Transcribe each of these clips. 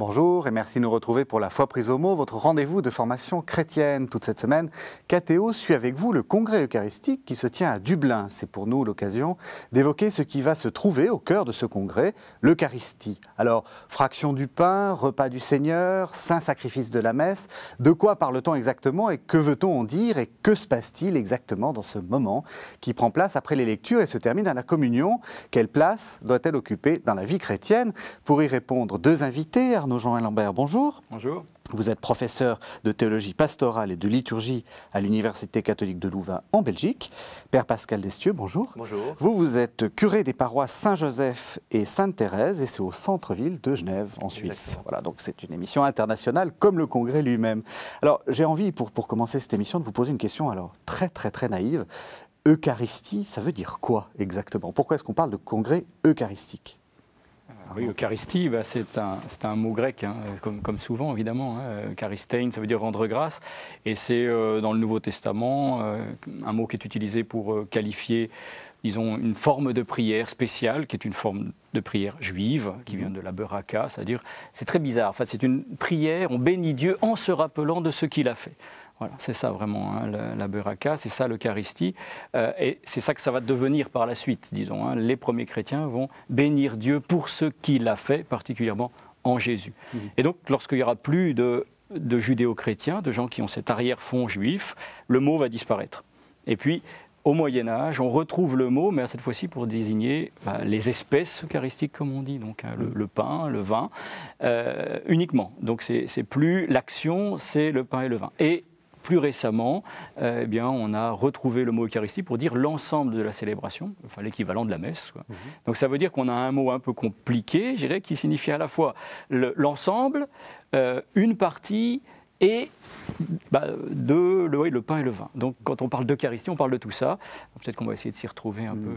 Bonjour et merci de nous retrouver pour la Foi prise au mot, votre rendez-vous de formation chrétienne. Toute cette semaine, Cathéo suit avec vous le congrès eucharistique qui se tient à Dublin. C'est pour nous l'occasion d'évoquer ce qui va se trouver au cœur de ce congrès, l'Eucharistie. Alors, fraction du pain, repas du Seigneur, saint sacrifice de la messe, de quoi parle-t-on exactement et que veut-on en dire et que se passe-t-il exactement dans ce moment qui prend place après les lectures et se termine à la communion? Quelle place doit-elle occuper dans la vie chrétienne? Pour y répondre, deux invités. Arnaud Jean Lambert, bonjour. Bonjour. Vous êtes professeur de théologie pastorale et de liturgie à l'Université catholique de Louvain en Belgique. Père Pascal Destieux, bonjour. Bonjour. Vous êtes curé des paroisses Saint-Joseph et Sainte-Thérèse et c'est au centre-ville de Genève en Suisse. Exactement. Voilà, donc c'est une émission internationale comme le congrès lui-même. Alors j'ai envie pour commencer cette émission de vous poser une question alors très naïve. Eucharistie, ça veut dire quoi exactement? Pourquoi est-ce qu'on parle de congrès eucharistique? Oui, Eucharistie, c'est un mot grec, hein, comme souvent évidemment. Eucharistein, ça veut dire rendre grâce. Et c'est dans le Nouveau Testament un mot qui est utilisé pour qualifier, disons, une forme de prière spéciale, qui est une forme de prière juive, qui vient de la beraka, c'est-à-dire, c'est très bizarre. En fait, c'est une prière, on bénit Dieu en se rappelant de ce qu'il a fait. Voilà, c'est ça vraiment, hein, la beraka, c'est ça l'Eucharistie, et c'est ça que ça va devenir par la suite, disons. Hein. Les premiers chrétiens vont bénir Dieu pour ce qu'il a fait, particulièrement en Jésus. Et donc, lorsqu'il n'y aura plus de judéo-chrétiens, de gens qui ont cet arrière-fond juif, le mot va disparaître. Et puis, au Moyen-Âge, on retrouve le mot, mais cette fois-ci pour désigner les espèces eucharistiques, comme on dit, donc hein, le pain, le vin, uniquement. Donc, c'est plus l'action, c'est le pain et le vin. Et plus récemment, eh bien, on a retrouvé le mot Eucharistie pour dire l'ensemble de la célébration, enfin l'équivalent de la messe, quoi. Donc ça veut dire qu'on a un mot un peu compliqué, je dirais, qui signifie à la fois l'ensemble, une partie et le pain et le vin. Donc quand on parle d'Eucharistie, on parle de tout ça. Peut-être qu'on va essayer de s'y retrouver un peu.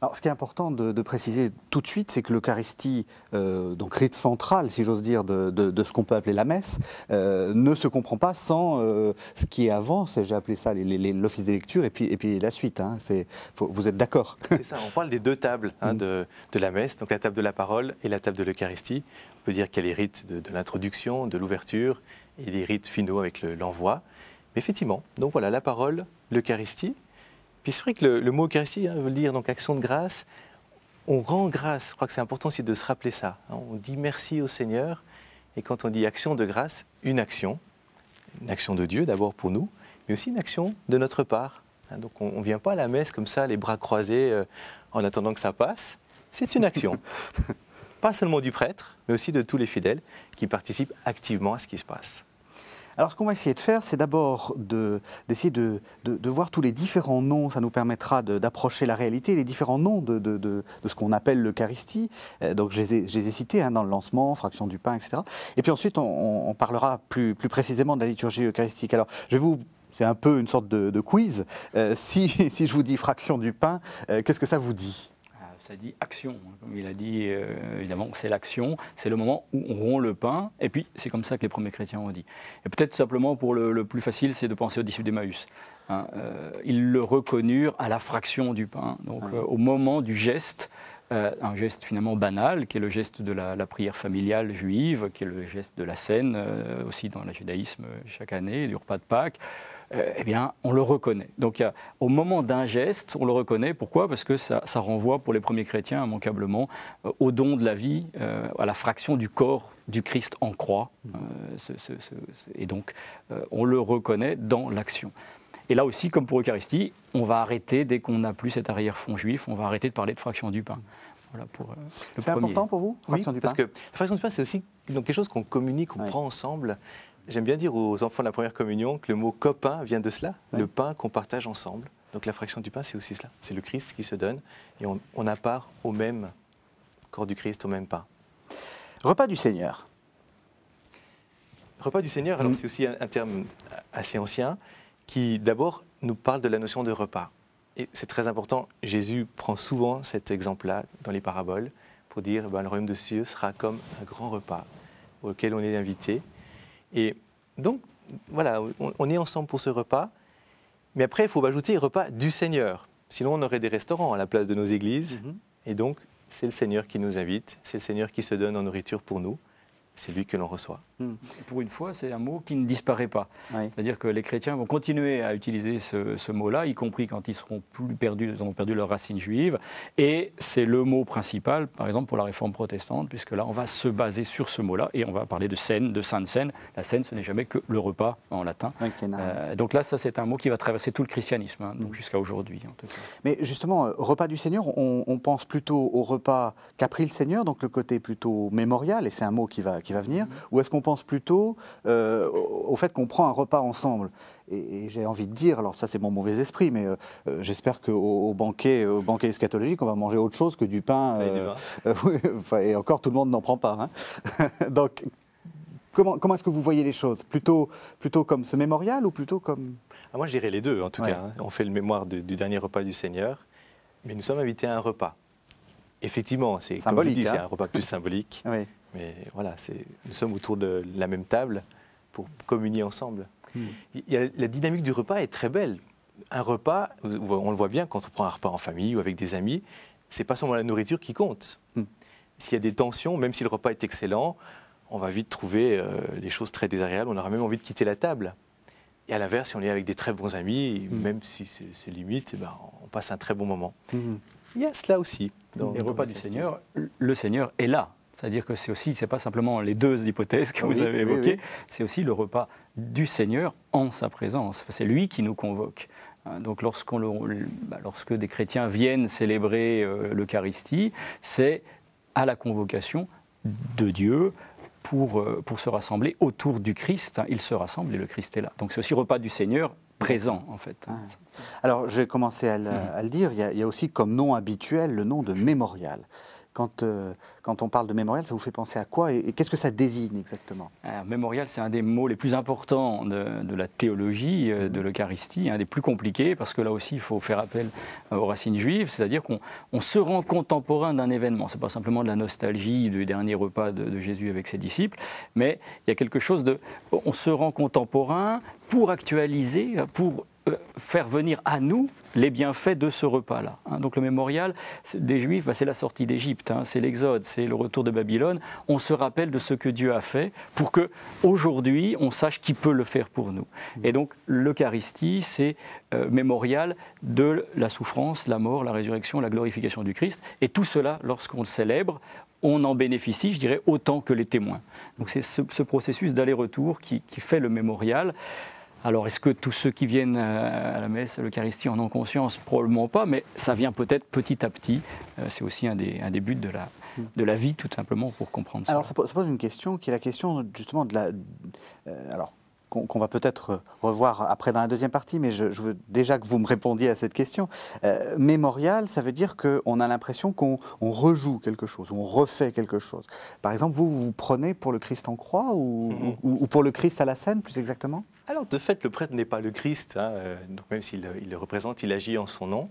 Alors, ce qui est important de préciser tout de suite, c'est que l'Eucharistie, donc rite central, si j'ose dire, de ce qu'on peut appeler la messe, ne se comprend pas sans ce qui est avant, j'ai appelé ça l'office des lectures, et puis la suite. Hein, vous êtes d'accord? C'est ça, on parle des deux tables hein, de la messe, donc la table de la parole et la table de l'Eucharistie. On peut dire qu'il y a les rites de l'introduction, de l'ouverture, et les rites finaux avec l'envoi. Mais effectivement, donc voilà, la parole, l'Eucharistie. Puis c'est vrai que le mot Eucharistie hein, veut dire donc action de grâce. On rend grâce, je crois que c'est important aussi de se rappeler ça. Hein, on dit merci au Seigneur, et quand on dit action de grâce, une action de Dieu d'abord pour nous, mais aussi une action de notre part. Hein, donc on ne vient pas à la messe comme ça, les bras croisés, en attendant que ça passe. C'est une action, pas seulement du prêtre, mais aussi de tous les fidèles qui participent activement à ce qui se passe. Alors, ce qu'on va essayer de faire, c'est d'abord d'essayer de voir tous les différents noms. Ça nous permettra d'approcher la réalité, les différents noms de ce qu'on appelle l'Eucharistie. Donc, je les ai cités hein, dans le lancement, fraction du pain, etc. Et puis ensuite, on parlera plus précisément de la liturgie eucharistique. Alors, c'est un peu une sorte de quiz. Si je vous dis fraction du pain, qu'est-ce que ça vous dit ? Ça dit action, comme il a dit, évidemment, c'est l'action, c'est le moment où on rompt le pain, et puis c'est comme ça que les premiers chrétiens ont dit. Et peut-être simplement pour le plus facile, c'est de penser aux disciples d'Emmaüs. Hein, ils le reconnurent à la fraction du pain, donc au moment du geste, un geste finalement banal, qui est le geste de la prière familiale juive, qui est le geste de la scène, aussi dans le judaïsme chaque année, du repas de Pâques. Eh bien, on le reconnaît. Donc, au moment d'un geste, on le reconnaît. Pourquoi? Parce que ça renvoie pour les premiers chrétiens, immanquablement, au don de la vie, à la fraction du corps du Christ en croix. Et donc, on le reconnaît dans l'action. Et là aussi, comme pour l'Eucharistie, on va arrêter, dès qu'on n'a plus cet arrière-fond juif, on va arrêter de parler de fraction du pain. Voilà pour le premier. C'est important pour vous, fraction du pain? Parce que la fraction du pain, c'est aussi donc, quelque chose qu'on communique, qu'on prend ensemble. J'aime bien dire aux enfants de la première communion que le mot copain vient de cela, le pain qu'on partage ensemble. Donc la fraction du pain, c'est aussi cela. C'est le Christ qui se donne et on a part au même corps du Christ, au même pain. Repas du Seigneur. Repas du Seigneur, alors c'est aussi un terme assez ancien qui d'abord nous parle de la notion de repas. Et c'est très important, Jésus prend souvent cet exemple-là dans les paraboles pour dire le royaume de cieux sera comme un grand repas auquel on est invité. Et donc, voilà, on est ensemble pour ce repas, mais après, il faut ajouter repas du Seigneur. Sinon, on aurait des restaurants à la place de nos églises. Et donc, c'est le Seigneur qui nous invite, c'est le Seigneur qui se donne en nourriture pour nous. c'est lui que l'on reçoit. Pour une fois, c'est un mot qui ne disparaît pas. Oui. C'est-à-dire que les chrétiens vont continuer à utiliser ce mot-là, y compris quand ils seront plus perdus, ils auront perdu leur racine juive. Et c'est le mot principal, par exemple, pour la réforme protestante, puisque là, on va se baser sur ce mot-là et on va parler de scène, de sainte scène. La scène, ce n'est jamais que le repas en latin. Okay, donc là, ça, c'est un mot qui va traverser tout le christianisme, hein, donc jusqu'à aujourd'hui, en tout cas. Mais justement, repas du Seigneur, on pense plutôt au repas qu'a pris le Seigneur, donc le côté plutôt mémorial, et c'est un mot qui va venir, ou est-ce qu'on pense plutôt au fait qu'on prend un repas ensemble? Et j'ai envie de dire, alors ça c'est mon mauvais esprit, mais j'espère qu'au banquet eschatologique, on va manger autre chose que du pain. Et du vin. Et encore, tout le monde n'en prend pas. Hein. Donc, comment est-ce que vous voyez les choses? Plutôt comme ce mémorial ou plutôt comme... Moi je dirais les deux en tout cas. Hein. On fait le mémoire du dernier repas du Seigneur, mais nous sommes invités à un repas. Effectivement, c'est comme je dis, c'est un repas plus symbolique. Oui. Mais voilà, nous sommes autour de la même table pour communier ensemble. La dynamique du repas est très belle. Un repas, on le voit bien quand on prend un repas en famille ou avec des amis, c'est pas seulement la nourriture qui compte. S'il y a des tensions, même si le repas est excellent, on va vite trouver les choses très désagréables, on aura même envie de quitter la table. Et à l'inverse, si on est avec des très bons amis, même si c'est limite, on passe un très bon moment. Il y a cela aussi. Dans les repas du Seigneur, le Seigneur est là. C'est-à-dire que c'est pas simplement les deux hypothèses que vous avez évoquées, c'est aussi le repas du Seigneur en sa présence. C'est lui qui nous convoque. Donc lorsque des chrétiens viennent célébrer l'Eucharistie, c'est à la convocation de Dieu pour se rassembler autour du Christ. Ils se rassemblent et le Christ est là. Donc c'est aussi repas du Seigneur présent en fait. Alors j'ai commencé à le dire, il y a aussi comme nom habituel le nom de mémorial. Quand on parle de mémorial, ça vous fait penser à quoi et qu'est-ce que ça désigne exactement? Alors, mémorial, c'est un des mots les plus importants de la théologie de l'Eucharistie, un des plus compliqués, parce que là aussi, il faut faire appel aux racines juives, c'est-à-dire qu'on se rend contemporain d'un événement. Ce n'est pas simplement de la nostalgie du dernier repas de Jésus avec ses disciples, mais il y a quelque chose de... On se rend contemporain pour actualiser, pour faire venir à nous les bienfaits de ce repas-là. Donc le mémorial des Juifs, c'est la sortie d'Égypte, c'est l'Exode, c'est le retour de Babylone. On se rappelle de ce que Dieu a fait pour que aujourd'hui on sache qui peut le faire pour nous. Et donc l'Eucharistie, c'est mémorial de la souffrance, la mort, la résurrection, la glorification du Christ. Et tout cela, lorsqu'on le célèbre, on en bénéficie, je dirais, autant que les témoins. Donc c'est ce processus d'aller-retour qui fait le mémorial. Alors, est-ce que tous ceux qui viennent à la messe, à l'Eucharistie, en ont conscience? Probablement pas, mais ça vient peut-être petit à petit. C'est aussi un des buts de la vie, tout simplement, pour comprendre ça. Alors, ça pose une question qui est la question, justement, qu'on va peut-être revoir après dans la deuxième partie, mais je veux déjà que vous me répondiez à cette question. Mémorial, ça veut dire qu'on a l'impression qu'on rejoue quelque chose, on refait quelque chose. Par exemple, vous prenez pour le Christ en croix ou pour le Christ à la scène, plus exactement? Alors, de fait, le prêtre n'est pas le Christ, donc même s'il le représente, il agit en son nom.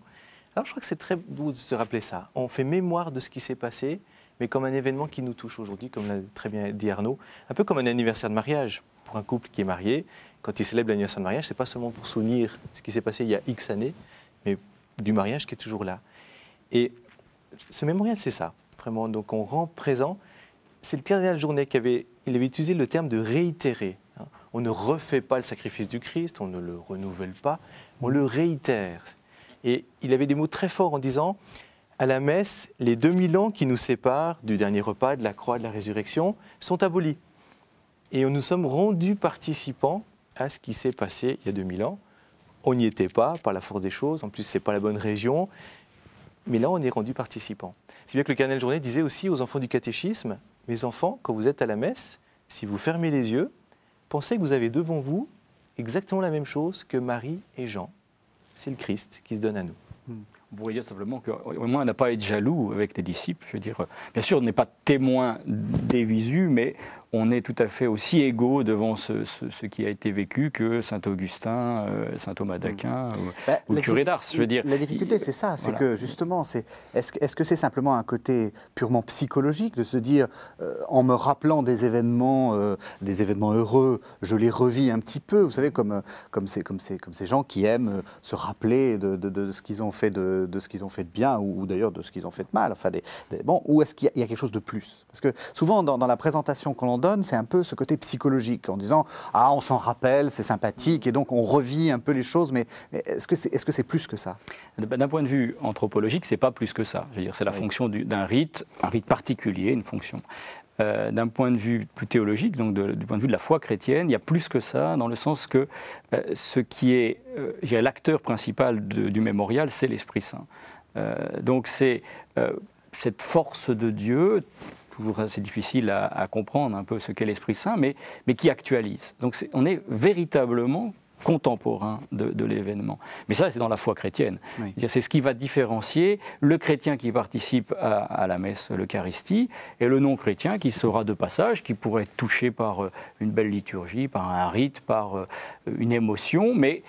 Alors, je crois que c'est très beau de se rappeler ça. On fait mémoire de ce qui s'est passé, mais comme un événement qui nous touche aujourd'hui, comme l'a très bien dit Arnaud, un peu comme un anniversaire de mariage. Pour un couple qui est marié, quand il célèbre l'anniversaire de mariage, ce n'est pas seulement pour souvenir ce qui s'est passé il y a X années, mais du mariage qui est toujours là. Et ce mémorial, c'est ça, vraiment. Donc on rend présent. C'est le cardinal Journet il avait utilisé le terme de réitérer. On ne refait pas le sacrifice du Christ, on ne le renouvelle pas, on le réitère. Et il avait des mots très forts en disant, à la messe, les 2000 ans qui nous séparent du dernier repas, de la croix, de la résurrection, sont abolis. Et nous sommes rendus participants à ce qui s'est passé il y a 2000 ans. On n'y était pas, par la force des choses, en plus ce n'est pas la bonne région, mais là on est rendus participants. C'est bien que le cardinal Journet disait aussi aux enfants du catéchisme, mes enfants, quand vous êtes à la messe, si vous fermez les yeux, pensez que vous avez devant vous exactement la même chose que Marie et Jean. C'est le Christ qui se donne à nous. On pourrait dire simplement qu'au moins on n'a pas à être jaloux avec les disciples. Je veux dire, bien sûr, on n'est pas témoin des visus, mais on est tout à fait aussi égaux devant ce qui a été vécu que saint Augustin, saint Thomas d'Aquin ou le curé d'Ars. Je veux dire, la difficulté, c'est ça, c'est que justement, est-ce que c'est simplement un côté purement psychologique de se dire, en me rappelant des événements heureux, je les revis un petit peu, vous savez, comme ces gens qui aiment se rappeler de ce qu'ils ont fait de ce qu'ils ont fait de bien ou d'ailleurs de ce qu'ils ont fait de mal. Enfin, ou est-ce qu'il y a quelque chose de plus? Parce que souvent, dans la présentation qu'on donne, c'est un peu ce côté psychologique, en disant « Ah, on s'en rappelle, c'est sympathique », et donc on revit un peu les choses, mais est-ce que c'est plus que ça? D'un point de vue anthropologique, c'est pas plus que ça. Je veux dire, c'est la fonction d'un rite, un rite particulier, une fonction. D'un point de vue plus théologique, donc du point de vue de la foi chrétienne, il y a plus que ça, dans le sens que ce qui est l'acteur principal du mémorial, c'est l'Esprit Saint. Donc c'est cette force de Dieu, toujours assez difficile à comprendre un peu ce qu'est l'Esprit Saint, mais qui actualise. Donc on est véritablement contemporain de l'événement. Mais ça, c'est dans la foi chrétienne. Oui. C'est ce qui va différencier le chrétien qui participe à la messe, l'Eucharistie, et le non-chrétien qui sera de passage, qui pourrait être touché par une belle liturgie, par un rite, par une émotion, mais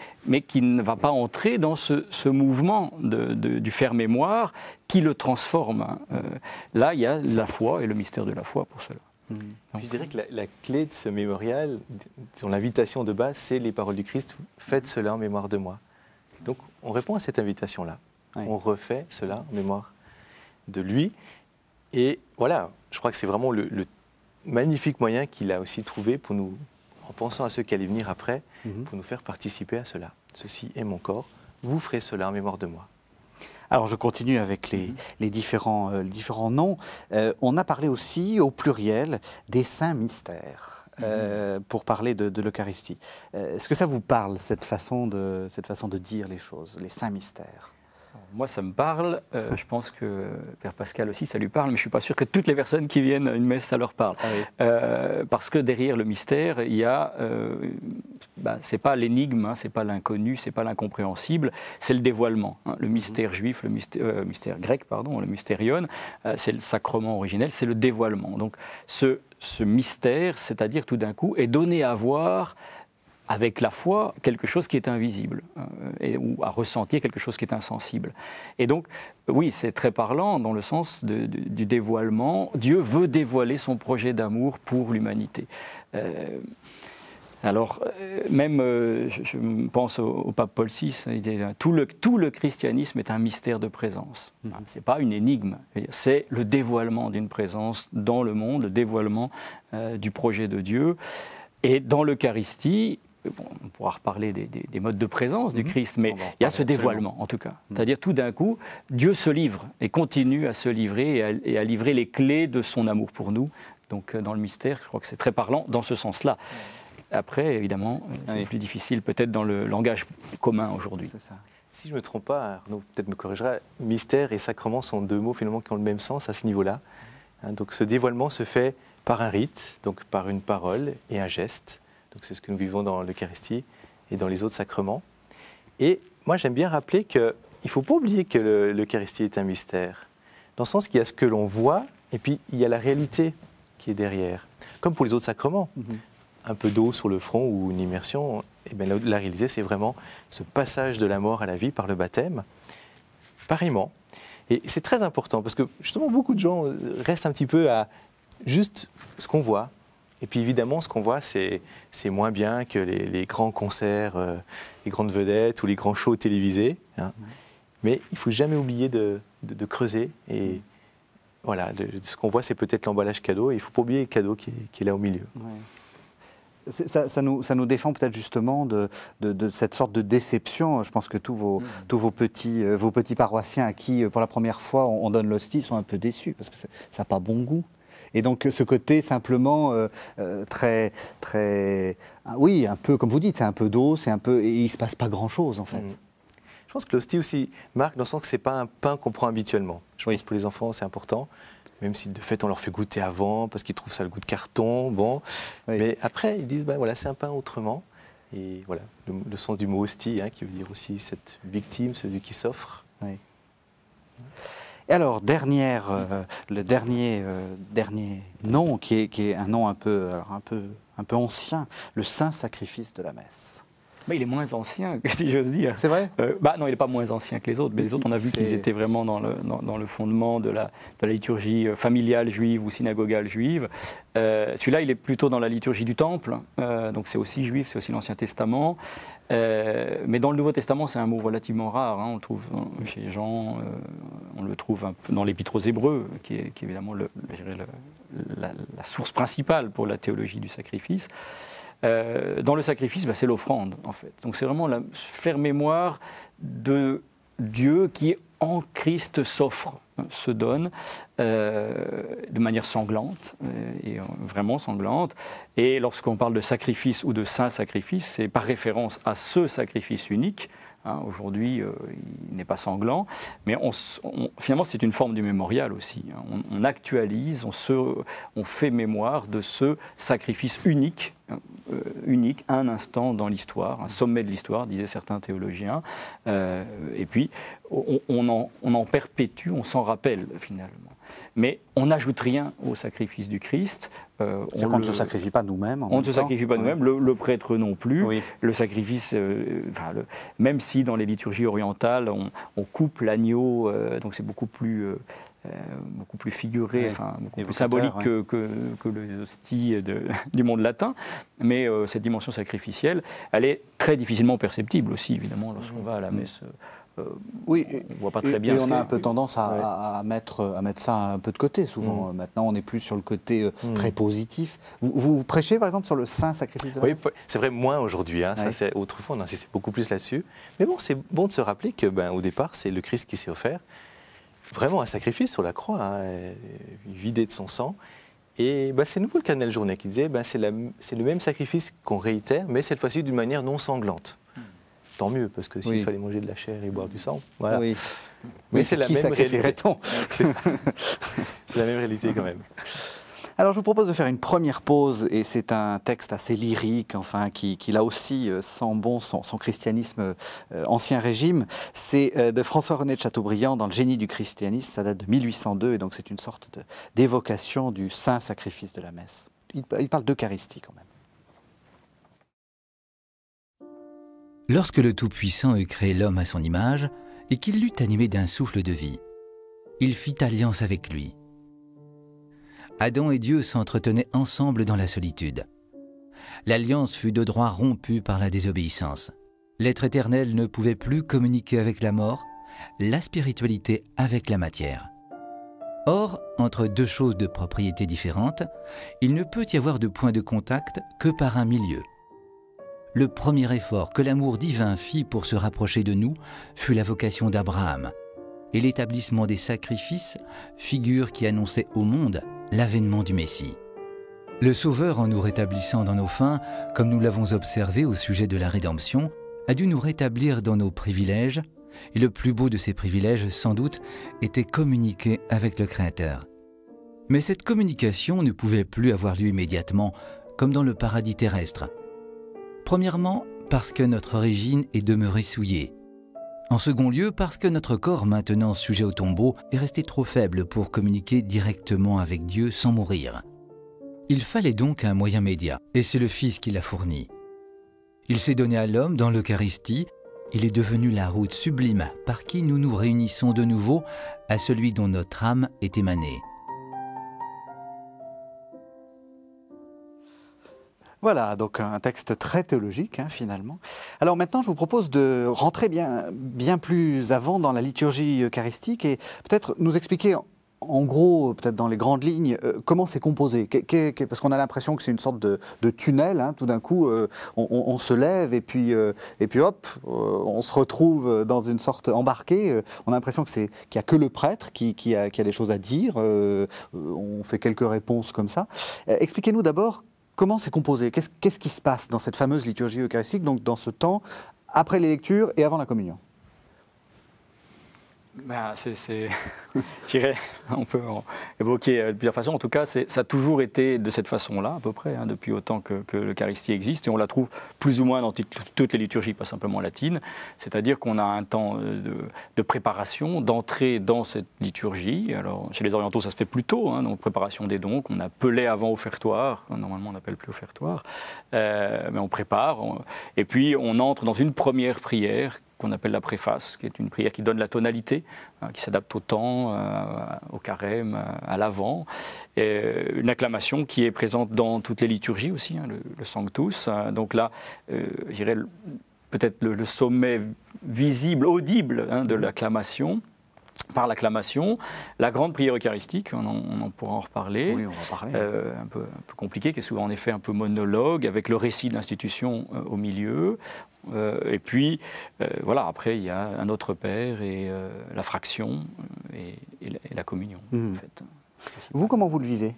qui ne va pas entrer dans ce mouvement du faire-mémoire qui le transforme. Là, il y a la foi et le mystère de la foi pour cela. Je dirais que la clé de ce mémorial, son invitation de base, c'est les paroles du Christ, faites cela en mémoire de moi. Donc on répond à cette invitation-là. Oui. On refait cela en mémoire de lui. Et voilà, je crois que c'est vraiment le magnifique moyen qu'il a aussi trouvé pour nous, en pensant à ceux qui allaient venir après, pour nous faire participer à cela. Ceci est mon corps, vous ferez cela en mémoire de moi. Alors je continue avec les différents noms. On a parlé aussi au pluriel des saints mystères pour parler de l'Eucharistie. Est-ce que ça vous parle, cette façon de dire les choses, les saints mystères? Moi, ça me parle. Je pense que Père Pascal aussi, ça lui parle, mais je ne suis pas sûr que toutes les personnes qui viennent à une messe, ça leur parle. Ah oui. Parce que derrière le mystère, il y a... c'est pas l'énigme, hein, c'est pas l'inconnu, c'est pas l'incompréhensible, c'est le dévoilement. Hein. Le mystère juif, le mystère grec, pardon, le mystérion, c'est le sacrement originel, c'est le dévoilement. Donc ce mystère, c'est-à-dire tout d'un coup, est donné à voir avec la foi, quelque chose qui est invisible, ou à ressentir quelque chose qui est insensible. Et donc, oui, c'est très parlant dans le sens du dévoilement. Dieu veut dévoiler son projet d'amour pour l'humanité. Alors, même, je pense au pape Paul VI, tout le christianisme est un mystère de présence. Ce n'est pas une énigme, c'est le dévoilement d'une présence dans le monde, le dévoilement du projet de Dieu. Et dans l'Eucharistie, bon, on pourra reparler des modes de présence du Christ, mais il y a ce dévoilement, en tout cas. C'est-à-dire, tout d'un coup, Dieu se livre et continue à se livrer et à livrer les clés de son amour pour nous. Donc, dans le mystère, je crois que c'est très parlant dans ce sens-là. Après, évidemment, c'est plus difficile peut-être dans le langage commun aujourd'hui. Si je ne me trompe pas, Arnaud peut-être me corrigera, mystère et sacrement sont deux mots finalement qui ont le même sens à ce niveau-là. Donc ce dévoilement se fait par un rite, donc par une parole et un geste. Donc c'est ce que nous vivons dans l'Eucharistie et dans les autres sacrements. Et moi j'aime bien rappeler qu'il ne faut pas oublier que l'Eucharistie est un mystère, dans le sens qu'il y a ce que l'on voit et puis il y a la réalité qui est derrière. Comme pour les autres sacrements. Un peu d'eau sur le front ou une immersion, et bien la réalité, c'est vraiment ce passage de la mort à la vie par le baptême. Pareillement. Et c'est très important parce que justement, beaucoup de gens restent un petit peu à juste ce qu'on voit. Et puis évidemment, ce qu'on voit, c'est moins bien que les grands concerts, les grandes vedettes ou les grands shows télévisés. Hein. Mais il ne faut jamais oublier de creuser. Et voilà, ce qu'on voit, c'est peut-être l'emballage cadeau. Et il ne faut pas oublier le cadeau qui est là au milieu. Ouais. Ça nous défend peut-être justement de cette sorte de déception. Je pense que tous vos petits paroissiens à qui, pour la première fois, on donne l'hostie sont un peu déçus parce que ça n'a pas bon goût. Et donc ce côté simplement très, oui, un peu comme vous dites, c'est un peu d'eau, et il ne se passe pas grand-chose en fait. Je pense que l'hostie aussi marque dans le sens que ce n'est pas un pain qu'on prend habituellement. Je pense que pour les enfants, c'est important. Même si de fait on leur fait goûter avant parce qu'ils trouvent ça le goût de carton, bon. Oui. Mais après ils disent voilà, c'est un pain autrement. Et voilà le sens du mot hostie, hein, qui veut dire aussi cette victime, celui qui s'offre. Oui. Et alors le dernier nom qui est un nom un peu ancien, le saint sacrifice de la messe. Mais il est moins ancien, si j'ose dire. C'est vrai? Non, il n'est pas moins ancien que les autres. Mais les autres, on a vu qu'ils étaient vraiment dans le fondement de la liturgie familiale juive ou synagogale juive. Celui-là, il est plutôt dans la liturgie du Temple. Donc c'est aussi juif, c'est aussi l'Ancien Testament. Mais dans le Nouveau Testament, c'est un mot relativement rare. On le trouve chez Jean, on le trouve un peu dans l'Épître aux Hébreux, qui est évidemment la source principale pour la théologie du sacrifice. Dans le sacrifice, c'est l'offrande, en fait. Donc c'est vraiment faire mémoire de Dieu qui, en Christ, s'offre, se donne de manière sanglante, et vraiment sanglante. Et lorsqu'on parle de sacrifice ou de saint sacrifice, c'est par référence à ce sacrifice unique. Aujourd'hui, il n'est pas sanglant, mais finalement, c'est une forme du mémorial aussi. On actualise, on fait mémoire de ce sacrifice unique, un instant dans l'histoire, un sommet de l'histoire, disaient certains théologiens. Et puis, on en perpétue, on s'en rappelle finalement. Mais on n'ajoute rien au sacrifice du Christ. On ne se sacrifie pas nous-mêmes. On ne se sacrifie pas nous-mêmes, le prêtre non plus. Oui. Le sacrifice, même si dans les liturgies orientales, on coupe l'agneau, donc c'est beaucoup plus figuré, beaucoup plus symbolique que les hosties du monde latin. Mais cette dimension sacrificielle, elle est très difficilement perceptible aussi, évidemment, lorsqu'on va à la messe. Oui, on ne voit pas très bien. Et on a un peu tendance à mettre ça un peu de côté, souvent. Maintenant, on n'est plus sur le côté très positif. Vous prêchez, par exemple, sur le saint sacrifice de la messe? Oui, c'est vrai, moins aujourd'hui. Autrefois, on insistait beaucoup plus là-dessus. Mais bon, c'est bon de se rappeler qu'au départ, c'est le Christ qui s'est offert. Vraiment un sacrifice sur la croix, vidé de son sang. Et c'est nouveau le cardinal Journet qui disait c'est le même sacrifice qu'on réitère, mais cette fois-ci d'une manière non sanglante. Tant mieux, parce que s'il fallait manger de la chair et boire du sang, voilà. Oui. Mais c'est la même réalité. C'est ça. C'est la même réalité quand même. Alors je vous propose de faire une première pause, et c'est un texte assez lyrique, qui là aussi sent bon son christianisme ancien régime. C'est de François-René de Chateaubriand dans Le génie du christianisme, ça date de 1802, et donc c'est une sorte d'évocation du saint sacrifice de la messe. Il parle d'Eucharistie quand même. Lorsque le Tout-Puissant eut créé l'homme à son image et qu'il l'eut animé d'un souffle de vie, il fit alliance avec lui. Adam et Dieu s'entretenaient ensemble dans la solitude. L'alliance fut de droit rompue par la désobéissance. L'être éternel ne pouvait plus communiquer avec la mort, la spiritualité avec la matière. Or, entre deux choses de propriétés différentes, il ne peut y avoir de point de contact que par un milieu. Le premier effort que l'amour divin fit pour se rapprocher de nous fut la vocation d'Abraham, et l'établissement des sacrifices, figure qui annonçait au monde l'avènement du Messie. Le Sauveur, en nous rétablissant dans nos fins, comme nous l'avons observé au sujet de la rédemption, a dû nous rétablir dans nos privilèges, et le plus beau de ces privilèges, sans doute, était communiquer avec le Créateur. Mais cette communication ne pouvait plus avoir lieu immédiatement, comme dans le paradis terrestre. Premièrement, parce que notre origine est demeurée souillée. En second lieu, parce que notre corps, maintenant sujet au tombeau, est resté trop faible pour communiquer directement avec Dieu sans mourir. Il fallait donc un moyen médiat, et c'est le Fils qui l'a fourni. Il s'est donné à l'homme dans l'Eucharistie, il est devenu la route sublime par qui nous nous réunissons de nouveau à celui dont notre âme est émanée. Voilà, donc un texte très théologique, finalement. Alors maintenant, je vous propose de rentrer bien plus avant dans la liturgie eucharistique et peut-être nous expliquer en gros, peut-être dans les grandes lignes, comment c'est composé. Parce qu'on a l'impression que c'est une sorte de tunnel, tout d'un coup, on se lève et puis hop, on se retrouve dans une sorte embarqué. On a l'impression qu'il n'y a que le prêtre qui a des choses à dire. On fait quelques réponses comme ça. Expliquez-nous d'abord comment c'est composé. Qu'est-ce qui se passe dans cette fameuse liturgie eucharistique, donc dans ce temps, après les lectures et avant la communion? Ben, je dirais, on peut en évoquer de plusieurs façons. En tout cas, ça a toujours été de cette façon-là, à peu près, hein, depuis autant que l'Eucharistie existe. Et on la trouve plus ou moins dans toutes les liturgies, pas simplement latines. C'est-à-dire qu'on a un temps de préparation, d'entrée dans cette liturgie. Alors, chez les orientaux, ça se fait plus tôt, hein, donc préparation des dons, qu'on appelait avant offertoire. Normalement, on n'appelle plus offertoire. Mais on prépare. Et puis, on entre dans une première prière qu'on appelle la préface, qui est une prière qui donne la tonalité, qui s'adapte au temps, au carême, à l'avant. Une acclamation qui est présente dans toutes les liturgies aussi, hein, le Sanctus. Donc là, je dirais peut-être le sommet visible, audible, hein, de l'acclamation. Par l'acclamation, la grande prière eucharistique, on en pourra en reparler, oui, on va en parler. Un peu compliqué, qui est souvent en effet un peu monologue, avec le récit de l'institution au milieu. Et puis, voilà, après, il y a un autre Père et la fraction et la communion, en fait. Vous, comment vous le vivez?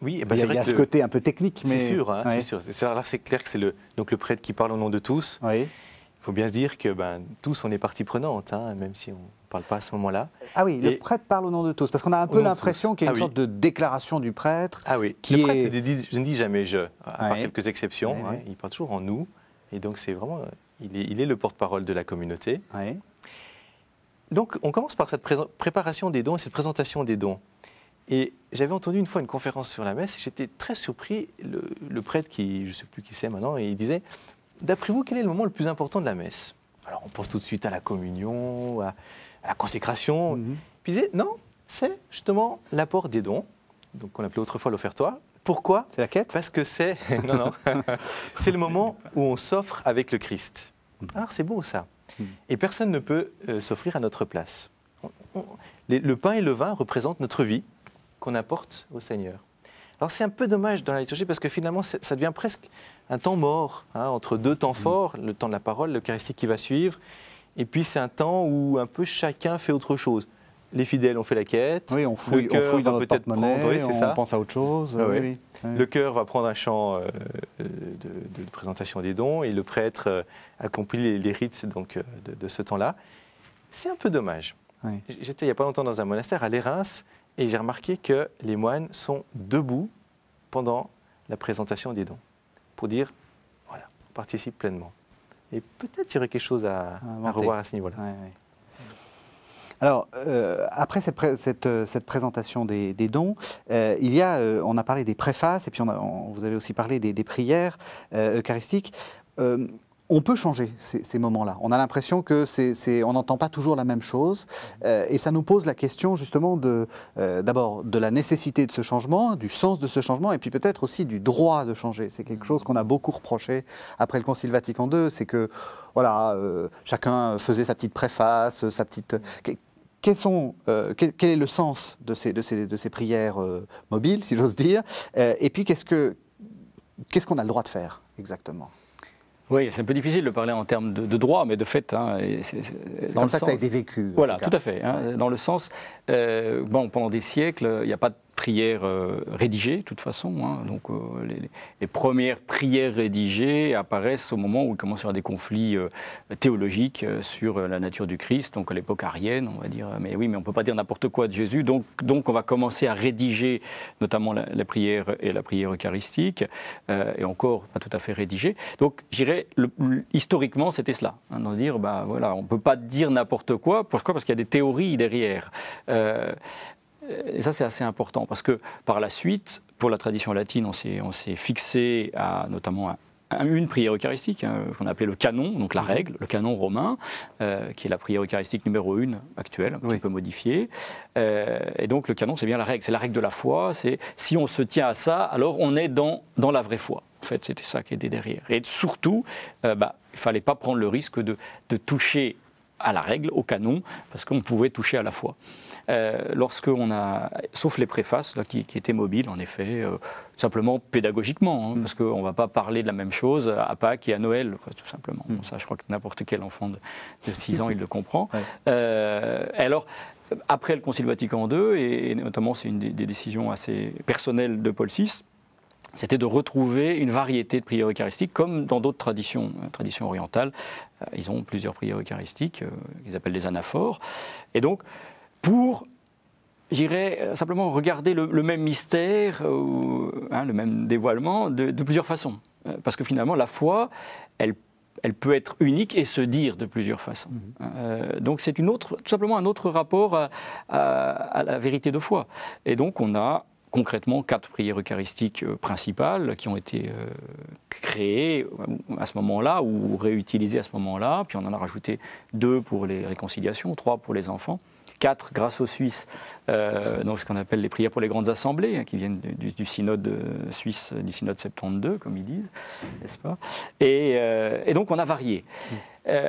Oui, il y a ce côté un peu technique, mais... C'est sûr, hein, ouais. c'est sûr. Là, c'est clair que c'est le prêtre qui parle au nom de tous. Oui. Il faut bien se dire que tous, on est partie prenante, hein, même si on ne parle pas à ce moment-là. Ah oui, le prêtre parle au nom de tous, parce qu'on a un peu l'impression qu'il y a une sorte de déclaration du prêtre. Ah oui, qui le prêtre je ne dis jamais je, à part quelques exceptions, oui. Il parle toujours en nous, et donc c'est vraiment, il est le porte-parole de la communauté. Oui. Donc on commence par cette préparation des dons et cette présentation des dons. Et j'avais entendu une fois une conférence sur la messe, et j'étais très surpris, le prêtre, je ne sais plus qui c'est maintenant, et il disait... D'après vous, quel est le moment le plus important de la messe? Alors, on pense tout de suite à la communion, à la consécration. Puis il disait, non, c'est justement l'apport des dons, donc qu'on appelait autrefois l'offertoire. Pourquoi? C'est la quête? Parce que c'est non, c'est le moment où on s'offre avec le Christ. Alors, c'est beau ça. Et personne ne peut s'offrir à notre place. Le pain et le vin représentent notre vie qu'on apporte au Seigneur. Alors c'est un peu dommage dans la liturgie parce que finalement ça devient presque un temps mort, hein, entre deux temps forts, le temps de la parole, l'Eucharistie qui va suivre, et puis c'est un temps où un peu chacun fait autre chose. Les fidèles ont fait la quête, oui, on fouille dans notre porte-monnaie, on pense à autre chose. Oui. Le chœur va prendre un chant de présentation des dons et le prêtre accomplit les rites donc, de ce temps-là. C'est un peu dommage. Oui. J'étais il n'y a pas longtemps dans un monastère à Lérins, et j'ai remarqué que les moines sont debout pendant la présentation des dons, pour dire, voilà, on participe pleinement. Et peut-être il y aurait quelque chose à revoir à ce niveau-là. Ouais, ouais. Alors, après cette présentation des dons, il y a, on a parlé des préfaces, et puis vous avez aussi parlé des prières eucharistiques. On peut changer ces moments-là. On a l'impression que on n'entend pas toujours la même chose. Et ça nous pose la question justement d'abord de la nécessité de ce changement, du sens de ce changement, et puis peut-être aussi du droit de changer. C'est quelque chose qu'on a beaucoup reproché après le Concile Vatican II. C'est que voilà, chacun faisait sa petite préface, sa petite... Quel est le sens de ces prières mobiles, si j'ose dire? Et puis qu'est-ce qu'on a le droit de faire exactement? Oui, c'est un peu difficile de parler en termes de droit, mais de fait... Hein, c'est comme ça que ça a été vécu. Voilà, tout à fait. Hein, dans le sens, pendant des siècles, il n'y a pas de prière rédigée, de toute façon. Hein, donc les premières prières rédigées apparaissent au moment où il commence à y avoir des conflits théologiques sur la nature du Christ, donc à l'époque arienne, on va dire, mais oui, mais on ne peut pas dire n'importe quoi de Jésus, donc on va commencer à rédiger notamment la prière et la prière eucharistique, et encore pas tout à fait rédigée. Donc, je dirais, historiquement, c'était cela, hein, de dire, voilà, on ne peut pas dire n'importe quoi. Pourquoi? Parce qu'il y a des théories derrière. Et ça, c'est assez important, parce que par la suite, pour la tradition latine, on s'est fixé notamment à une prière eucharistique, hein, qu'on appelait le canon, donc la règle, le canon romain, qui est la prière eucharistique numéro 1 actuelle, un petit peu modifiée. Et donc le canon, c'est bien la règle, c'est la règle de la foi, c'est si on se tient à ça, alors on est dans la vraie foi. En fait, c'était ça qui était derrière. Et surtout, il ne fallait pas prendre le risque de toucher à la règle, au canon, parce qu'on pouvait toucher à la foi. Sauf les préfaces là, qui étaient mobiles, en effet, simplement pédagogiquement, hein, parce qu'on ne va pas parler de la même chose à Pâques et à Noël, tout simplement. Bon, ça, je crois que n'importe quel enfant de 6 ans, il le comprend. Alors, après le Concile Vatican II, et notamment c'est une des décisions assez personnelles de Paul VI, c'était de retrouver une variété de prières eucharistiques, comme dans d'autres traditions orientales. Ils ont plusieurs prières eucharistiques, qu'ils appellent les anaphores. Et donc, pour, j'irais simplement regarder le même mystère, le même dévoilement de plusieurs façons. Parce que finalement, la foi, elle peut être unique et se dire de plusieurs façons. Donc c'est tout simplement un autre rapport à la vérité de foi. Et donc on a concrètement 4 prières eucharistiques principales qui ont été créées à ce moment-là ou réutilisées à ce moment-là. Puis on en a rajouté 2 pour les réconciliations, 3 pour les enfants. 4 grâce aux Suisses, donc ce qu'on appelle les prières pour les grandes assemblées, qui viennent du synode suisse, du synode 72, comme ils disent, n'est-ce pas ? Et donc on a varié.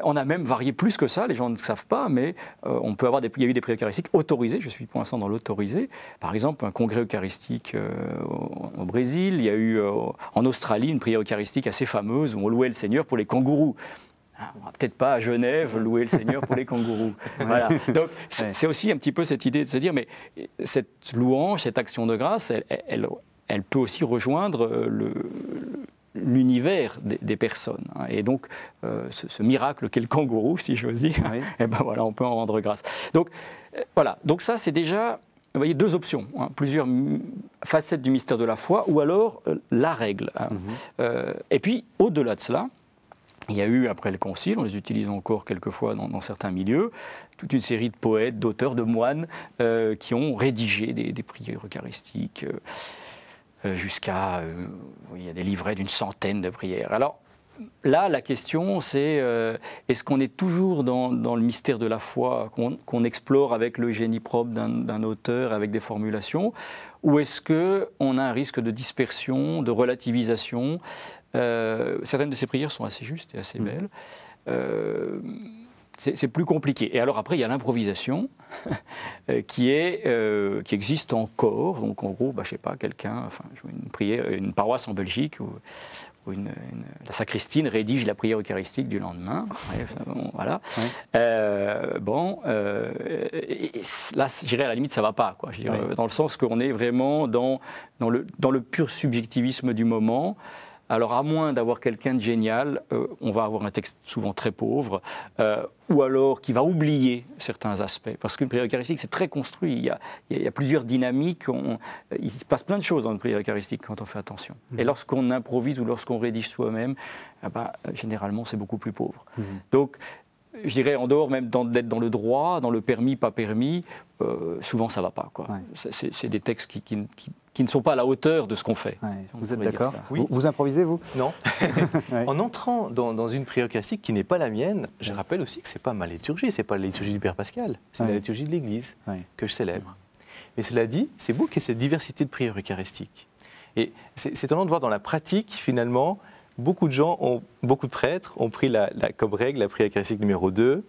On a même varié plus que ça, les gens ne savent pas, mais on peut avoir il y a eu des prières eucharistiques autorisées, je suis pour l'instant dans l'autorisé. Par exemple, un congrès eucharistique au Brésil, il y a eu en Australie une prière eucharistique assez fameuse où on louait le Seigneur pour les kangourous. On va peut-être pas à Genève louer le Seigneur pour les kangourous. Voilà. Donc c'est aussi un petit peu cette idée de se dire, mais cette louange, cette action de grâce, elle peut aussi rejoindre l'univers des personnes. Et donc ce miracle qu'est le kangourou, si j'ose dire, et ben voilà, on peut en rendre grâce. Donc voilà. Donc ça, c'est déjà, vous voyez, 2 options, plusieurs facettes du mystère de la foi, ou alors la règle. Et puis au-delà de cela, il y a eu, après le Concile, on les utilise encore quelquefois dans certains milieux, toute une série de poètes, d'auteurs, de moines qui ont rédigé des prières eucharistiques jusqu'à, il y a des livrets d'une centaine de prières. Alors là, la question c'est, est-ce qu'on est toujours dans le mystère de la foi qu'on explore avec le génie propre d'un auteur, avec des formulations, ou est-ce qu'on a un risque de dispersion, de relativisation ? Certaines de ces prières sont assez justes et assez belles. C'est plus compliqué. Et alors après, il y a l'improvisation qui existe encore. Donc en gros, je sais pas, une paroisse en Belgique où la sacristine rédige la prière eucharistique du lendemain. Voilà. Là, je dirais à la limite, ça va pas, quoi. Je dirais, dans le sens qu'on est vraiment dans le pur subjectivisme du moment. Alors, à moins d'avoir quelqu'un de génial, on va avoir un texte souvent très pauvre, ou alors qui va oublier certains aspects. Parce qu'une prière eucharistique, c'est très construit. Il y a plusieurs dynamiques. Il se passe plein de choses dans une prière eucharistique quand on fait attention. Et lorsqu'on improvise ou lorsqu'on rédige soi-même, généralement, c'est beaucoup plus pauvre. Donc, je dirais, en dehors même d'être dans le droit, dans le permis, pas permis, souvent ça ne va pas, quoi. C'est des textes qui ne sont pas à la hauteur de ce qu'on fait. Vous êtes d'accord ? Oui. Vous improvisez, vous ? Non. En entrant dans une prière eucharistique qui n'est pas la mienne, je rappelle aussi que ce n'est pas ma liturgie, ce n'est pas la liturgie du Père Pascal, c'est la liturgie de l'Église que je célèbre. Mais cela dit, c'est beau qu'il y ait cette diversité de prières eucharistiques. Et c'est étonnant de voir dans la pratique, finalement, beaucoup de prêtres ont pris comme règle la prière eucharistique numéro 2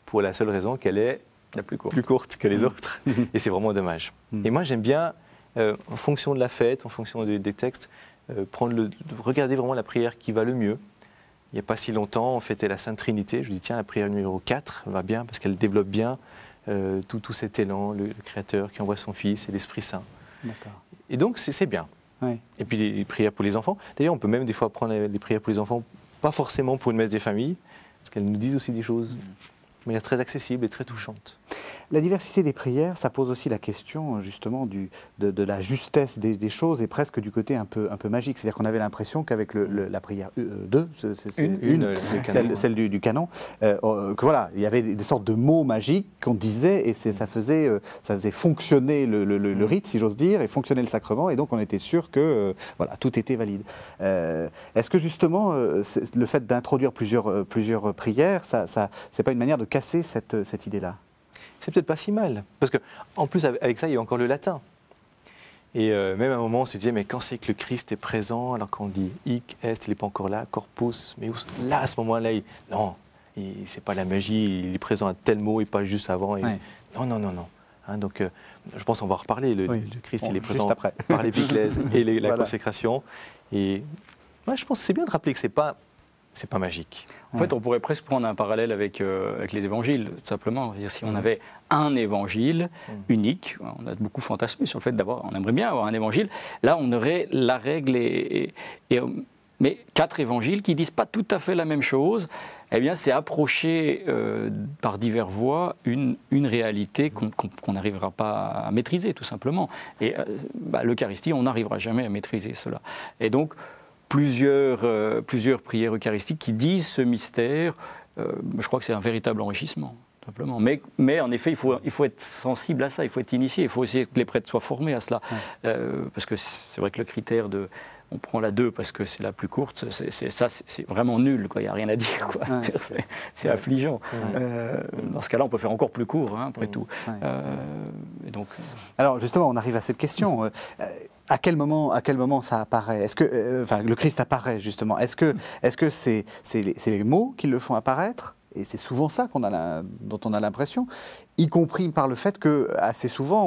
pour la seule raison qu'elle est la plus courte que les autres. Et c'est vraiment dommage. Et moi, j'aime bien, en fonction de la fête, en fonction des textes, regarder vraiment la prière qui va le mieux. Il n'y a pas si longtemps, on fêtait la Sainte Trinité. Je me dis, tiens, la prière numéro 4 va bien parce qu'elle développe bien tout cet élan, le Créateur qui envoie son Fils et l'Esprit Saint. Et donc, c'est bien. Et puis les prières pour les enfants. D'ailleurs, on peut même des fois prendre les prières pour les enfants, pas forcément pour une messe des familles, parce qu'elles nous disent aussi des choses de manière très accessible et très touchante. La diversité des prières, ça pose aussi la question justement de la justesse des choses et presque du côté un peu magique. C'est-à-dire qu'on avait l'impression qu'avec la prière 2, celle du canon, que voilà, il y avait des sortes de mots magiques qu'on disait et ça faisait fonctionner le rite, si j'ose dire, et fonctionner le sacrement, et donc on était sûr que voilà, tout était valide. Est-ce que justement le fait d'introduire plusieurs prières, c'est pas une manière de casser cette idée-là ? C'est peut-être pas si mal, parce qu'en plus avec ça, il y a encore le latin. Et même à un moment, on se disait, mais quand c'est que le Christ est présent, alors qu'on dit hic est, il n'est pas encore là, corpus, mais là, à ce moment-là, non, c'est pas la magie, il est présent à tel mot et pas juste avant. Et, non. Donc, je pense qu'on va en reparler. Le Christ, il est présent par l'épiclèse et la consécration. Et moi, je pense que c'est bien de rappeler que c'est pas c'est pas magique. En fait, on pourrait presque prendre un parallèle avec les évangiles, tout simplement. C'est-à-dire, si on avait un évangile unique, on a beaucoup fantasmé sur le fait on aimerait bien avoir un évangile, là on aurait la règle mais 4 évangiles qui ne disent pas tout à fait la même chose, eh bien c'est approcher par diverses voies une réalité qu'on n'arrivera pas à maîtriser, tout simplement. Et l'Eucharistie, on n'arrivera jamais à maîtriser cela. Et donc, plusieurs prières eucharistiques qui disent ce mystère, je crois que c'est un véritable enrichissement. Simplement. Mais en effet, il faut être sensible à ça, il faut être initié, il faut essayer que les prêtres soient formés à cela. Parce que c'est vrai que le critère de... On prend la 2 parce que c'est la plus courte, c'est vraiment nul, il n'y a rien à dire. C'est affligeant. Dans ce cas-là, on peut faire encore plus court, après tout. Et donc, alors justement, on arrive à cette question. À quel moment ça apparaît? Est-ce que le Christ apparaît, justement? Est-ce que c'est les mots qui le font apparaître? Et c'est souvent ça dont on a l'impression, y compris par le fait que assez souvent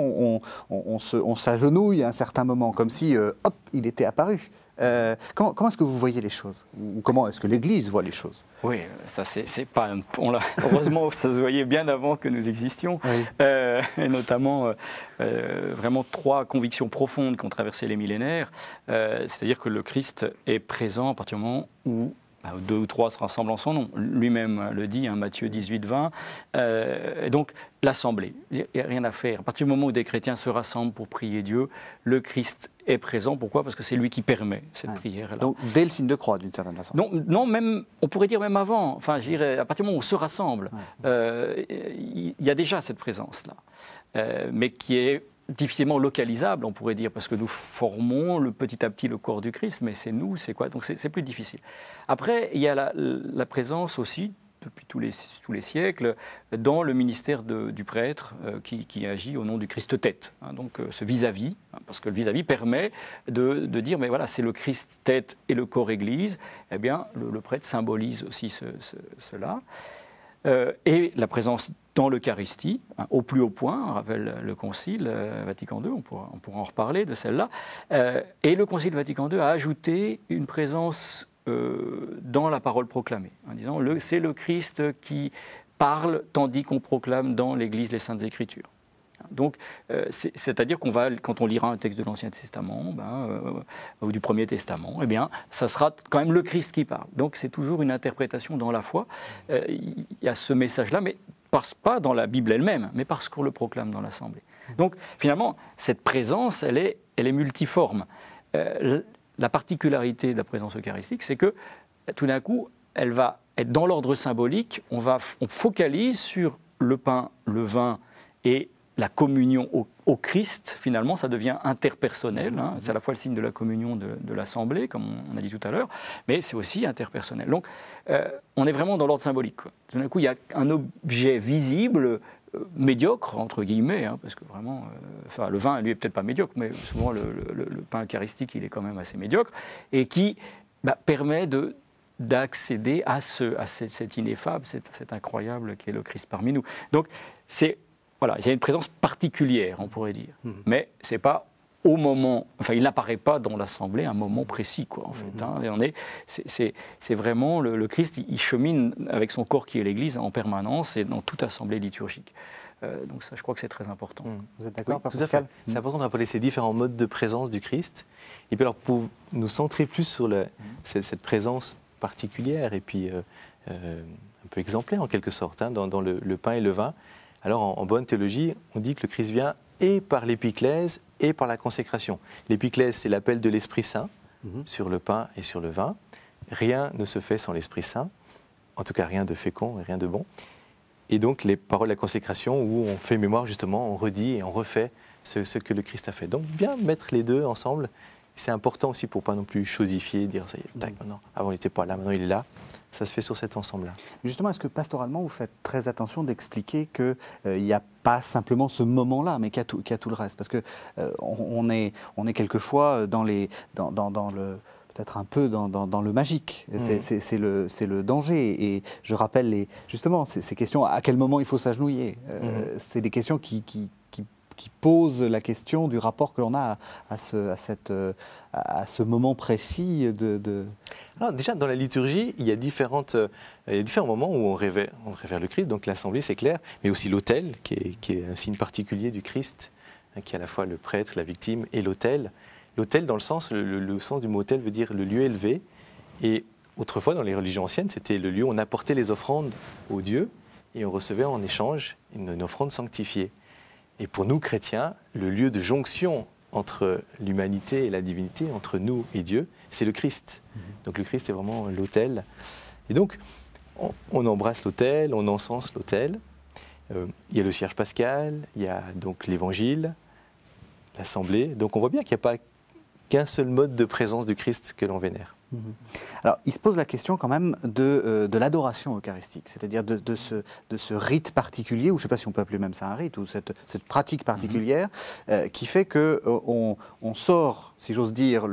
on s'agenouille à un certain moment, comme si hop, il était apparu. Comment est-ce que vous voyez les choses? Ou comment est-ce que l'Église voit les choses? Oui, ça c'est pas... heureusement, ça se voyait bien avant que nous existions. Oui. Et notamment, vraiment 3 convictions profondes qui ont traversé les millénaires. C'est-à-dire que le Christ est présent à partir du moment où 2 ou 3 se rassemblent en son nom. Lui-même le dit, Matthieu 18, 20. Donc, l'assemblée, il n'y a rien à faire. À partir du moment où des chrétiens se rassemblent pour prier Dieu, le Christ est présent. Pourquoi? Parce que c'est lui qui permet cette prière-là. Donc, dès le signe de croix, d'une certaine façon. Non, même, on pourrait dire même avant. Enfin, je dirais, à partir du moment où on se rassemble, il y a déjà cette présence-là, mais qui est difficilement localisable, on pourrait dire, parce que nous formons petit à petit le corps du Christ, mais c'est nous, c'est quoi? Donc c'est plus difficile. Après, il y a la présence aussi, depuis tous les siècles, dans le ministère du prêtre qui agit au nom du Christ-tête. Donc ce vis-à-vis, parce que le vis-à-vis permet de dire, mais voilà, c'est le Christ-tête et le corps Église, eh bien le prêtre symbolise aussi cela. Et la présence dans l'Eucharistie, au plus haut point, on rappelle le Concile Vatican II, on pourra en reparler de celle-là, et le Concile Vatican II a ajouté une présence dans la parole proclamée, en disant c'est le Christ qui parle tandis qu'on proclame dans l'Église les Saintes Écritures. Donc, c'est-à-dire quand on lira un texte de l'Ancien Testament ou du Premier Testament, eh bien, ça sera quand même le Christ qui parle. Donc, c'est toujours une interprétation dans la foi. Il y a ce message-là, mais pas dans la Bible elle-même, mais parce qu'on le proclame dans l'Assemblée. Donc, finalement, cette présence, elle est multiforme. La particularité de la présence eucharistique, c'est que, tout d'un coup, elle va être dans l'ordre symbolique. On focalise sur le pain, le vin et la communion au Christ, finalement, ça devient interpersonnel. C'est à la fois le signe de la communion de l'Assemblée, comme on a dit tout à l'heure, mais c'est aussi interpersonnel. Donc, on est vraiment dans l'ordre symbolique. Tout d'un coup, il y a un objet visible, médiocre, entre guillemets, parce que vraiment, le vin, lui, est peut-être pas médiocre, mais souvent, le pain eucharistique, il est quand même assez médiocre, et qui permet d'accéder à cet ineffable, cet incroyable qui est le Christ parmi nous. Donc, voilà, il y a une présence particulière, on pourrait dire. Mais c'est pas au moment... Enfin, il n'apparaît pas dans l'Assemblée à un moment précis, quoi, en fait. Et c'est vraiment... Le Christ, il chemine avec son corps qui est l'Église en permanence et dans toute assemblée liturgique. Donc ça, je crois que c'est très important. Vous êtes d'accord, tout à fait. C'est important de rappeler ces différents modes de présence du Christ. Et puis alors, pour nous centrer plus sur cette présence particulière et puis un peu exemplaire, en quelque sorte, dans le pain et le vin, alors, en bonne théologie, on dit que le Christ vient et par l'épiclèse et par la consécration. L'épiclèse, c'est l'appel de l'Esprit Saint sur le pain et sur le vin. Rien ne se fait sans l'Esprit Saint, en tout cas rien de fécond et rien de bon. Et donc, les paroles de la consécration, où on fait mémoire, justement, on redit et on refait ce que le Christ a fait. Donc, bien mettre les deux ensemble, c'est important aussi pour ne pas non plus chosifier, dire ça y est, tac, maintenant, avant il n'était pas là, maintenant il est là. Ça se fait sur cet ensemble-là. Justement, est-ce que pastoralement, vous faites très attention d'expliquer qu'il n'y a pas simplement ce moment-là, mais qu'il y a tout le reste? Parce qu'on est quelquefois dans le... peut-être un peu dans le magique. C'est le danger. Et je rappelle justement ces questions, à quel moment il faut s'agenouiller. C'est des questions qui qui pose la question du rapport que l'on a à ce moment précis Alors déjà, dans la liturgie, il y a différents moments où on révère le Christ. Donc l'Assemblée, c'est clair, mais aussi l'autel, qui est un signe particulier du Christ, qui est à la fois le prêtre, la victime et l'autel. L'autel, dans le sens du mot autel veut dire le lieu élevé. Et autrefois, dans les religions anciennes, c'était le lieu où on apportait les offrandes aux dieux et on recevait en échange une offrande sanctifiée. Et pour nous, chrétiens, le lieu de jonction entre l'humanité et la divinité, entre nous et Dieu, c'est le Christ. Donc le Christ est vraiment l'autel. Et donc, on embrasse l'autel, on encense l'autel. Il y a le cierge pascal, il y a donc l'évangile, l'assemblée. Donc on voit bien qu'il n'y a pas qu'un seul mode de présence du Christ que l'on vénère. Alors, il se pose la question quand même de l'adoration eucharistique, c'est-à-dire de ce rite particulier, ou je ne sais pas si on peut appeler même ça un rite, ou cette pratique particulière qui fait qu'on sort, si j'ose dire,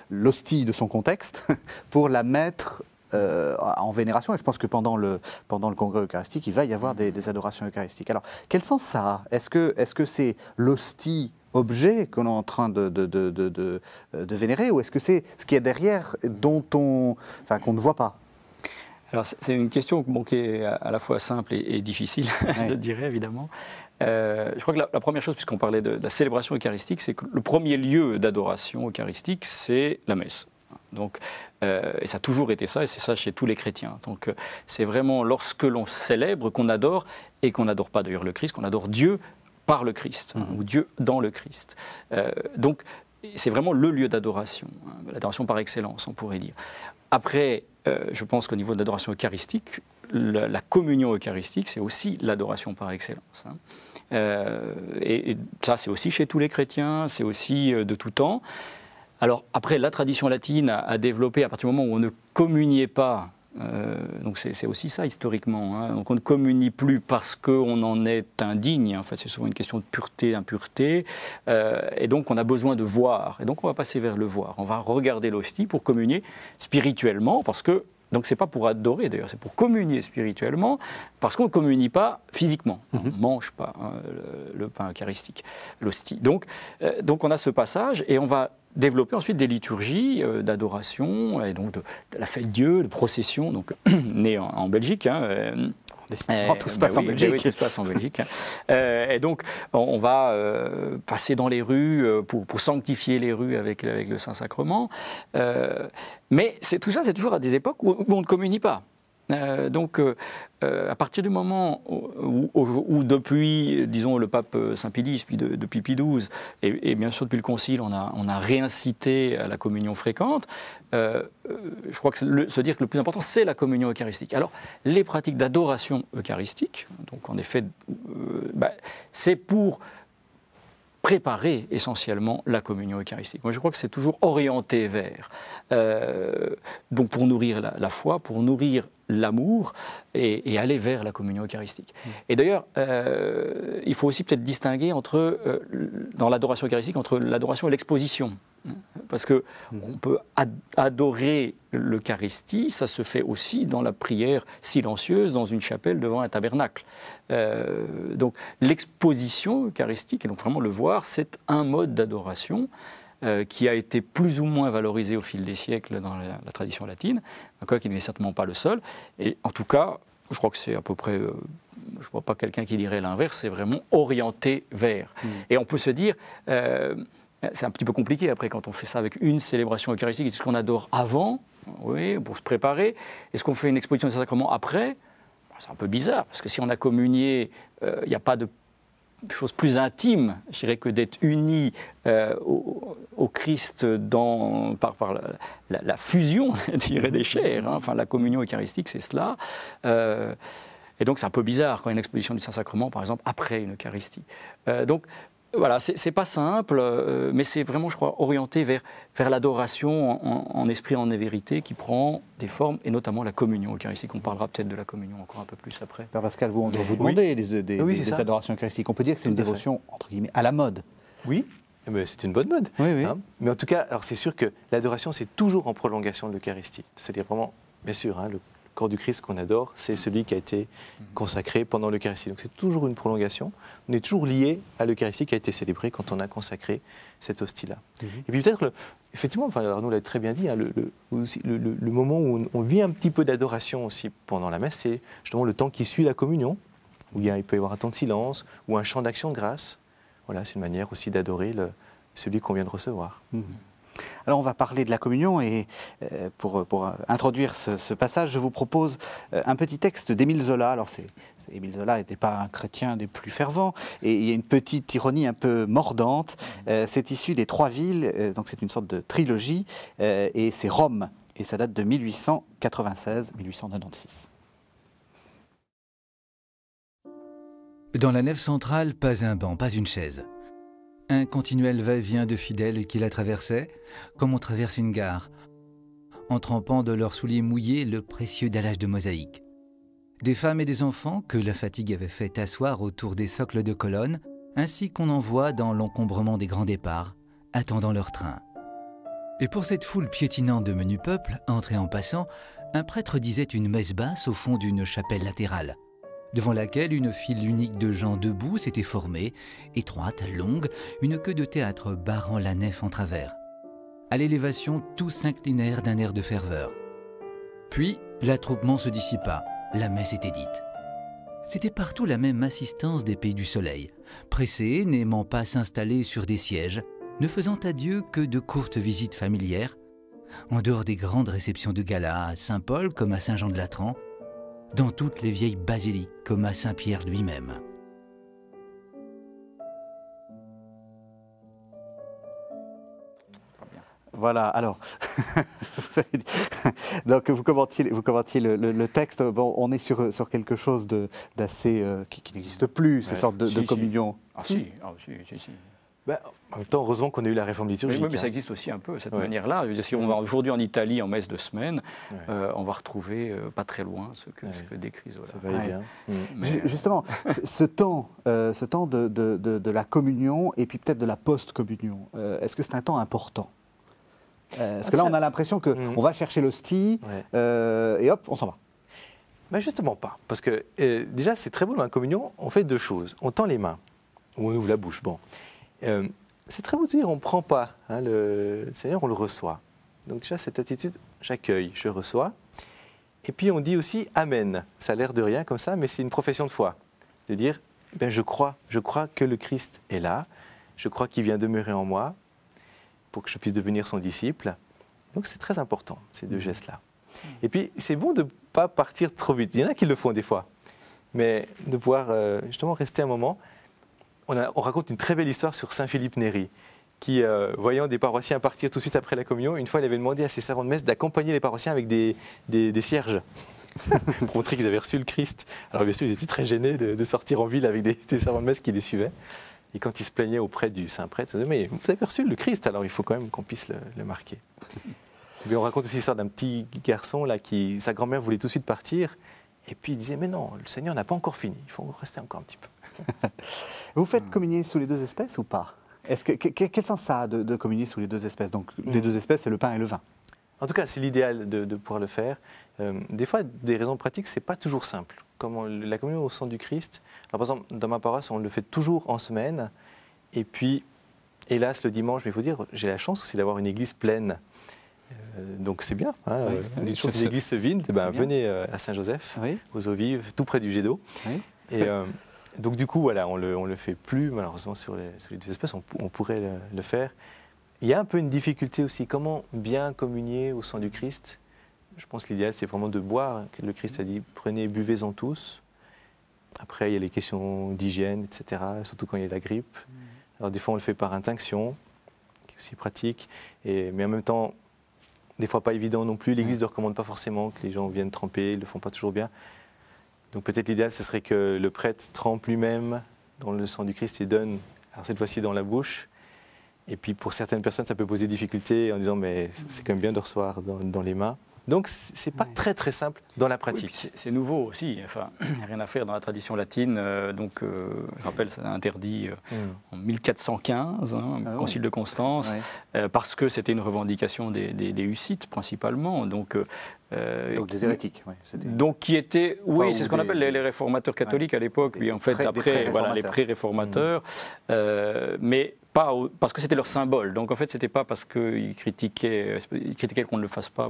l'hostie de son contexte pour la mettre en vénération. Et je pense que pendant le congrès eucharistique, il va y avoir des adorations eucharistiques. Alors, quel sens ça a? Est-ce que c'est l'hostie objet qu'on est en train de vénérer, ou est-ce que c'est ce qu'il y a derrière qu'on ne voit pas? Alors c'est une question qui est à la fois simple et difficile, je dirais évidemment. Je crois que la première chose, puisqu'on parlait de la célébration eucharistique, c'est que le premier lieu d'adoration eucharistique, c'est la messe. Donc, et ça a toujours été ça, et c'est ça chez tous les chrétiens. Donc c'est vraiment lorsque l'on célèbre qu'on adore, et qu'on n'adore pas d'ailleurs le Christ, qu'on adore Dieu par le Christ, ou Dieu dans le Christ. Donc, c'est vraiment le lieu d'adoration, l'adoration par excellence, on pourrait dire. Après, je pense qu'au niveau de l'adoration eucharistique, la communion eucharistique, c'est aussi l'adoration par excellence. Et ça, c'est aussi chez tous les chrétiens, c'est aussi de tout temps. Alors, après, la tradition latine a développé, à partir du moment où on ne communiait pas, donc c'est aussi ça historiquement. Donc on ne communie plus parce qu'on en est indigne. En fait, c'est souvent une question de pureté, d'impureté. Et donc on a besoin de voir. Et donc on va passer vers le voir. On va regarder l'hostie pour communier spirituellement, parce que donc c'est pas pour adorer d'ailleurs, c'est pour communier spirituellement, parce qu'on ne communie pas physiquement. On ne mange pas le pain eucharistique, l'hostie. Donc on a ce passage et on va développer ensuite des liturgies d'adoration, et donc de la fête Dieu, de procession, donc né en Belgique. Tout se passe en Belgique. Oui, tout se passe en Belgique. Et donc, on va passer dans les rues pour sanctifier les rues avec le Saint-Sacrement. Mais tout ça, c'est toujours à des époques où on ne communie pas. Donc, à partir du moment où depuis, disons, le pape Saint-Pie X, puis depuis Pie XII, et bien sûr depuis le Concile, on a réincité à la communion fréquente, je crois que se dire que le plus important, c'est la communion eucharistique. Alors, les pratiques d'adoration eucharistique, donc en effet, c'est pour préparer essentiellement la communion eucharistique. Moi, je crois que c'est toujours orienté vers. Donc, pour nourrir la foi, pour nourrir l'amour et aller vers la communion eucharistique. Et d'ailleurs, il faut aussi peut-être distinguer dans l'adoration eucharistique entre l'adoration et l'exposition. Parce qu'on peut adorer l'Eucharistie, ça se fait aussi dans la prière silencieuse, dans une chapelle devant un tabernacle. Donc l'exposition eucharistique, et donc vraiment le voir, c'est un mode d'adoration qui a été plus ou moins valorisé au fil des siècles dans la tradition latine, quoiqu'il n'est certainement pas le seul. Et en tout cas, je crois que c'est à peu près, je ne vois pas quelqu'un qui dirait l'inverse, c'est vraiment orienté vers. Et on peut se dire, c'est un petit peu compliqué après quand on fait ça avec une célébration eucharistique, est-ce qu'on adore avant, oui, pour se préparer, est-ce qu'on fait une exposition de sacrement après? C'est un peu bizarre, parce que si on a communié, il n'y a pas de chose plus intime, je dirais, que d'être unis au Christ par la fusion, je dirais, des chairs. Enfin, la communion eucharistique, c'est cela. Et donc, c'est un peu bizarre quand il y a une exposition du Saint-Sacrement, par exemple, après une Eucharistie. Donc, voilà, c'est pas simple, mais c'est vraiment, je crois, orienté vers l'adoration en esprit, en vérité, qui prend des formes, et notamment la communion eucharistique. On parlera peut-être de la communion encore un peu plus après. Père Pascal, on doit vous demander des adorations eucharistiques. On peut dire que c'est une dévotion, entre guillemets, à la mode. Oui, mais c'est une bonne mode. Oui. Mais en tout cas, alors c'est sûr que l'adoration, c'est toujours en prolongation de l'Eucharistie. C'est-à-dire vraiment, bien sûr, le corps du Christ qu'on adore, c'est celui qui a été consacré pendant l'Eucharistie. Donc c'est toujours une prolongation. On est toujours lié à l'Eucharistie qui a été célébrée quand on a consacré cette hostie-là. Et puis peut-être, effectivement, enfin, Arnaud l'a très bien dit, hein, le moment où on vit un petit peu d'adoration aussi pendant la messe, c'est justement le temps qui suit la communion, où il peut y avoir un temps de silence, ou un chant d'action de grâce. Voilà, c'est une manière aussi d'adorer celui qu'on vient de recevoir. Alors on va parler de la communion et pour introduire ce passage, je vous propose un petit texte d'Émile Zola. Alors Émile Zola n'était pas un chrétien des plus fervents et il y a une petite ironie un peu mordante. C'est issu des Trois Villes, donc c'est une sorte de trilogie et c'est Rome et ça date de 1896-1896. Dans la nef centrale, pas un banc, pas une chaise. Un continuel va-et-vient de fidèles qui la traversaient, comme on traverse une gare, en trempant de leurs souliers mouillés le précieux dallage de mosaïque. Des femmes et des enfants que la fatigue avait fait asseoir autour des socles de colonnes, ainsi qu'on en voit dans l'encombrement des grands départs, attendant leur train. Et pour cette foule piétinante de menu peuple, entrée en passant, un prêtre disait une messe basse au fond d'une chapelle latérale, devant laquelle une file unique de gens debout s'était formée, étroite, longue, une queue de théâtre barrant la nef en travers. À l'élévation, tous s'inclinèrent d'un air de ferveur. Puis, l'attroupement se dissipa, la messe était dite. C'était partout la même assistance des pays du soleil, pressés, n'aimant pas s'installer sur des sièges, ne faisant adieu que de courtes visites familières, en dehors des grandes réceptions de gala à Saint-Paul comme à Saint-Jean-de-Latran, dans toutes les vieilles basiliques comme à Saint-Pierre lui-même. Voilà, alors, donc vous commentiez le texte, bon, on est sur quelque chose d'assez, qui n'existe plus, ces sortes de communion. Si. Ben, en même temps, heureusement qu'on a eu la réforme liturgique. Oui, mais ça existe aussi un peu, cette manière-là. Si on va aujourd'hui en Italie, en messe de semaine, on va retrouver pas très loin ce que décrit Zola. Ça va et bien. Justement, ce temps de la communion et puis peut-être de la post-communion, est-ce que c'est un temps important ? Parce que là, on a l'impression qu'on va chercher l'hostie et hop, on s'en va. Ben justement pas. Parce que déjà, c'est très beau dans la communion, on fait deux choses. On tend les mains, ou on ouvre la bouche. Bon. C'est très beau de dire, on ne prend pas le Seigneur, on le reçoit. Donc déjà, cette attitude, j'accueille, je reçois. Et puis on dit aussi Amen. Ça a l'air de rien comme ça, mais c'est une profession de foi. De dire, ben, je crois que le Christ est là, je crois qu'il vient demeurer en moi pour que je puisse devenir son disciple. Donc c'est très important, ces deux gestes-là. Et puis c'est bon de ne pas partir trop vite. Il y en a qui le font des fois, mais de pouvoir justement rester un moment. On raconte une très belle histoire sur Saint Philippe Néri, qui, voyant des paroissiens partir tout de suite après la communion, une fois, il avait demandé à ses servants de messe d'accompagner les paroissiens avec des cierges, pour montrer qu'ils avaient reçu le Christ. Alors bien sûr, ils étaient très gênés de sortir en ville avec des servants de messe qui les suivaient. Et quand ils se plaignaient auprès du saint prêtre, ils disaient « Mais vous avez reçu le Christ, alors il faut quand même qu'on puisse le marquer. » Et on raconte aussi l'histoire d'un petit garçon, là, sa grand-mère voulait tout de suite partir, et puis il disait « Mais non, le Seigneur n'a pas encore fini, il faut rester encore un petit peu. » Vous faites communier sous les deux espèces ou pas ? Quel sens ça a de communier sous les deux espèces ? Donc les deux espèces, c'est le pain et le vin. En tout cas, c'est l'idéal de pouvoir le faire. Des fois, des raisons pratiques, ce n'est pas toujours simple. Comme la communion au sang du Christ, alors, par exemple, dans ma paroisse, on le fait toujours en semaine. Et puis, hélas, le dimanche, mais il faut dire, j'ai la chance aussi d'avoir une église pleine. Donc c'est bien. Hein, on dit toujours que l'église se vide. Venez à Saint-Joseph, aux eaux vives, tout près du jet d'eau. Oui. Et donc du coup, voilà, on le fait plus, malheureusement, sur les deux espèces. On pourrait le faire. Il y a un peu une difficulté aussi. Comment bien communier au sang du Christ ? Je pense que l'idéal, c'est vraiment de boire. Le Christ a dit, prenez, buvez-en tous. Après, il y a les questions d'hygiène, etc., surtout quand il y a la grippe. Alors des fois, on le fait par intinction, qui est aussi pratique. Mais en même temps, des fois pas évident non plus. L'Église ne recommande pas forcément que les gens viennent tremper, ils ne le font pas toujours bien. Donc peut-être l'idéal, ce serait que le prêtre trempe lui-même dans le sang du Christ et donne, alors cette fois-ci dans la bouche. Et puis pour certaines personnes, ça peut poser difficulté en disant mais c'est quand même bien de recevoir dans les mains. Donc, ce n'est pas très simple dans la pratique. Oui, c'est nouveau aussi. Enfin, il n'y a rien à faire dans la tradition latine. Je rappelle, ça a interdit en 1415, Concile de Constance, parce que c'était une revendication des Hussites principalement. Donc des hérétiques. Donc qui étaient, c'est ce qu'on appelle les réformateurs catholiques à l'époque, puis en fait après les pré-réformateurs, mais pas parce que c'était leur symbole. Donc en fait c'était pas parce qu'ils critiquaient qu'on ne le fasse pas,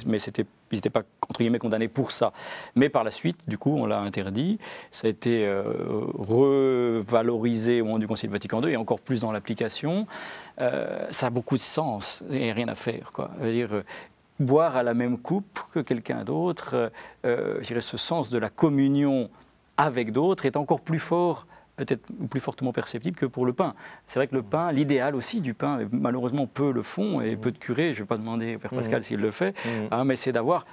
mais ils n'étaient pas entre guillemets condamnés pour ça. Mais par la suite, du coup, on l'a interdit. Ça a été revalorisé au moment du Concile Vatican II et encore plus dans l'application. Ça a beaucoup de sens et rien à faire, quoi. Boire à la même coupe que quelqu'un d'autre, je dirais ce sens de la communion avec d'autres est encore plus fort, peut-être plus fortement perceptible que pour le pain. C'est vrai que le pain, l'idéal aussi du pain, malheureusement peu le font, et peu de curés, je ne vais pas demander au Père Pascal s'il le fait, mais c'est d'avoir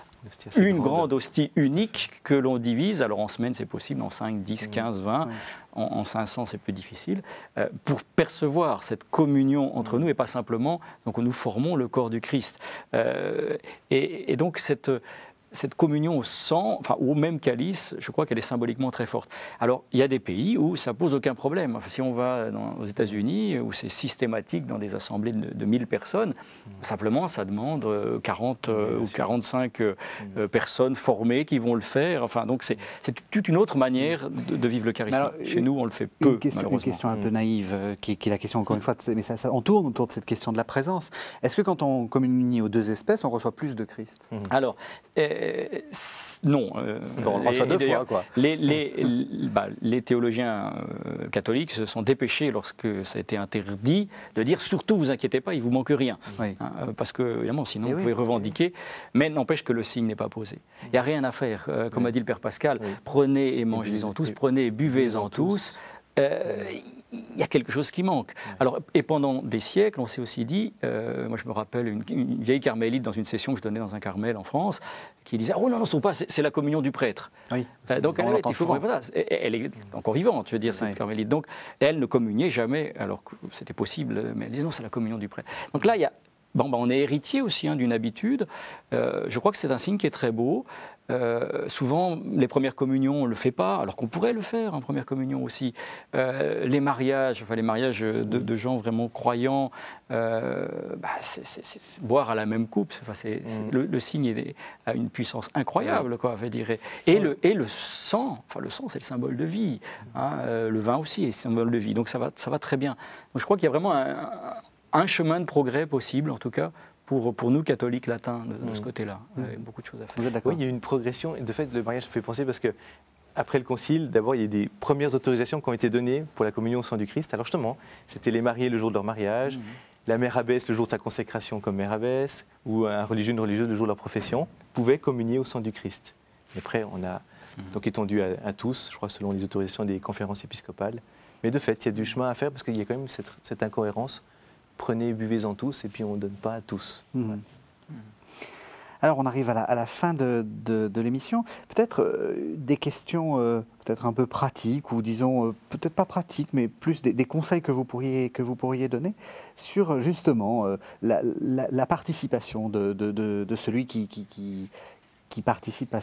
une grande hostie unique que l'on divise. Alors en semaine c'est possible, en 5, 10, 15, 20, en 500 c'est plus difficile, pour percevoir cette communion entre nous et pas simplement, donc nous formons le corps du Christ. Et donc cette communion au sang, enfin au même calice, je crois qu'elle est symboliquement très forte. Alors, il y a des pays où ça pose aucun problème. Enfin, si on va aux États-Unis, où c'est systématique dans des assemblées de 1000 personnes, simplement, ça demande 40 ou 45 personnes formées qui vont le faire. Enfin, donc, c'est toute une autre manière de vivre l'Eucharistie. Chez nous, on le fait peu, malheureusement. Une question un peu naïve, qui est la question, encore une fois, mais on tourne autour de cette question de la présence. Est-ce que quand on communie aux deux espèces, on reçoit plus de Christ? Alors, non. On reçoit deux fois, quoi. Les théologiens catholiques se sont dépêchés, lorsque ça a été interdit, de dire surtout, vous inquiétez pas, il vous manque rien. Parce que, évidemment, sinon, vous pouvez revendiquer. Mais n'empêche que le signe n'est pas posé. Il n'y a rien à faire. Comme a dit le Père Pascal, prenez et mangez-en tous, prenez et buvez-en tous. Il y a quelque chose qui manque. Alors, et pendant des siècles, on s'est aussi dit, moi je me rappelle une vieille carmélite dans une session que je donnais dans un carmel en France, qui disait, oh non, c'est la communion du prêtre. Donc elle est encore vivante, je veux dire, cette carmélite. Donc elle ne communiait jamais, alors que c'était possible, mais elle disait, non, c'est la communion du prêtre. Donc là, il y a on est héritier aussi d'une habitude. Je crois que c'est un signe qui est très beau. Souvent, les premières communions, on ne le fait pas, alors qu'on pourrait le faire en première communion aussi. Les mariages de gens vraiment croyants, c'est boire à la même coupe. Le signe a une puissance incroyable, quoi, je dirais. Et le sang, le sang, c'est le symbole de vie. Le vin aussi est le symbole de vie. Donc ça va très bien. Donc je crois qu'il y a vraiment un chemin de progrès possible, en tout cas, pour nous, catholiques latins, de ce côté-là. Il y a beaucoup de choses à faire. Vous êtes d'accord ? Oui, il y a une progression. Et de fait, le mariage me fait penser parce que après le Concile, d'abord, il y a des premières autorisations qui ont été données pour la communion au sang du Christ. Alors justement, c'était les mariés le jour de leur mariage, la mère abbesse le jour de sa consécration comme mère abbesse, ou un religieux, une religieuse le jour de leur profession, pouvaient communier au sang du Christ. Et après, on a donc étendu à tous, je crois, selon les autorisations des conférences épiscopales. Mais de fait, il y a du chemin à faire parce qu'il y a quand même cette incohérence. Prenez, buvez-en tous, et puis on ne donne pas à tous. Alors, on arrive à la fin de l'émission. Peut-être des questions peut-être un peu pratiques, ou disons, peut-être pas pratiques, mais plus des conseils que vous pourriez donner sur, justement, la participation de celui qui participe à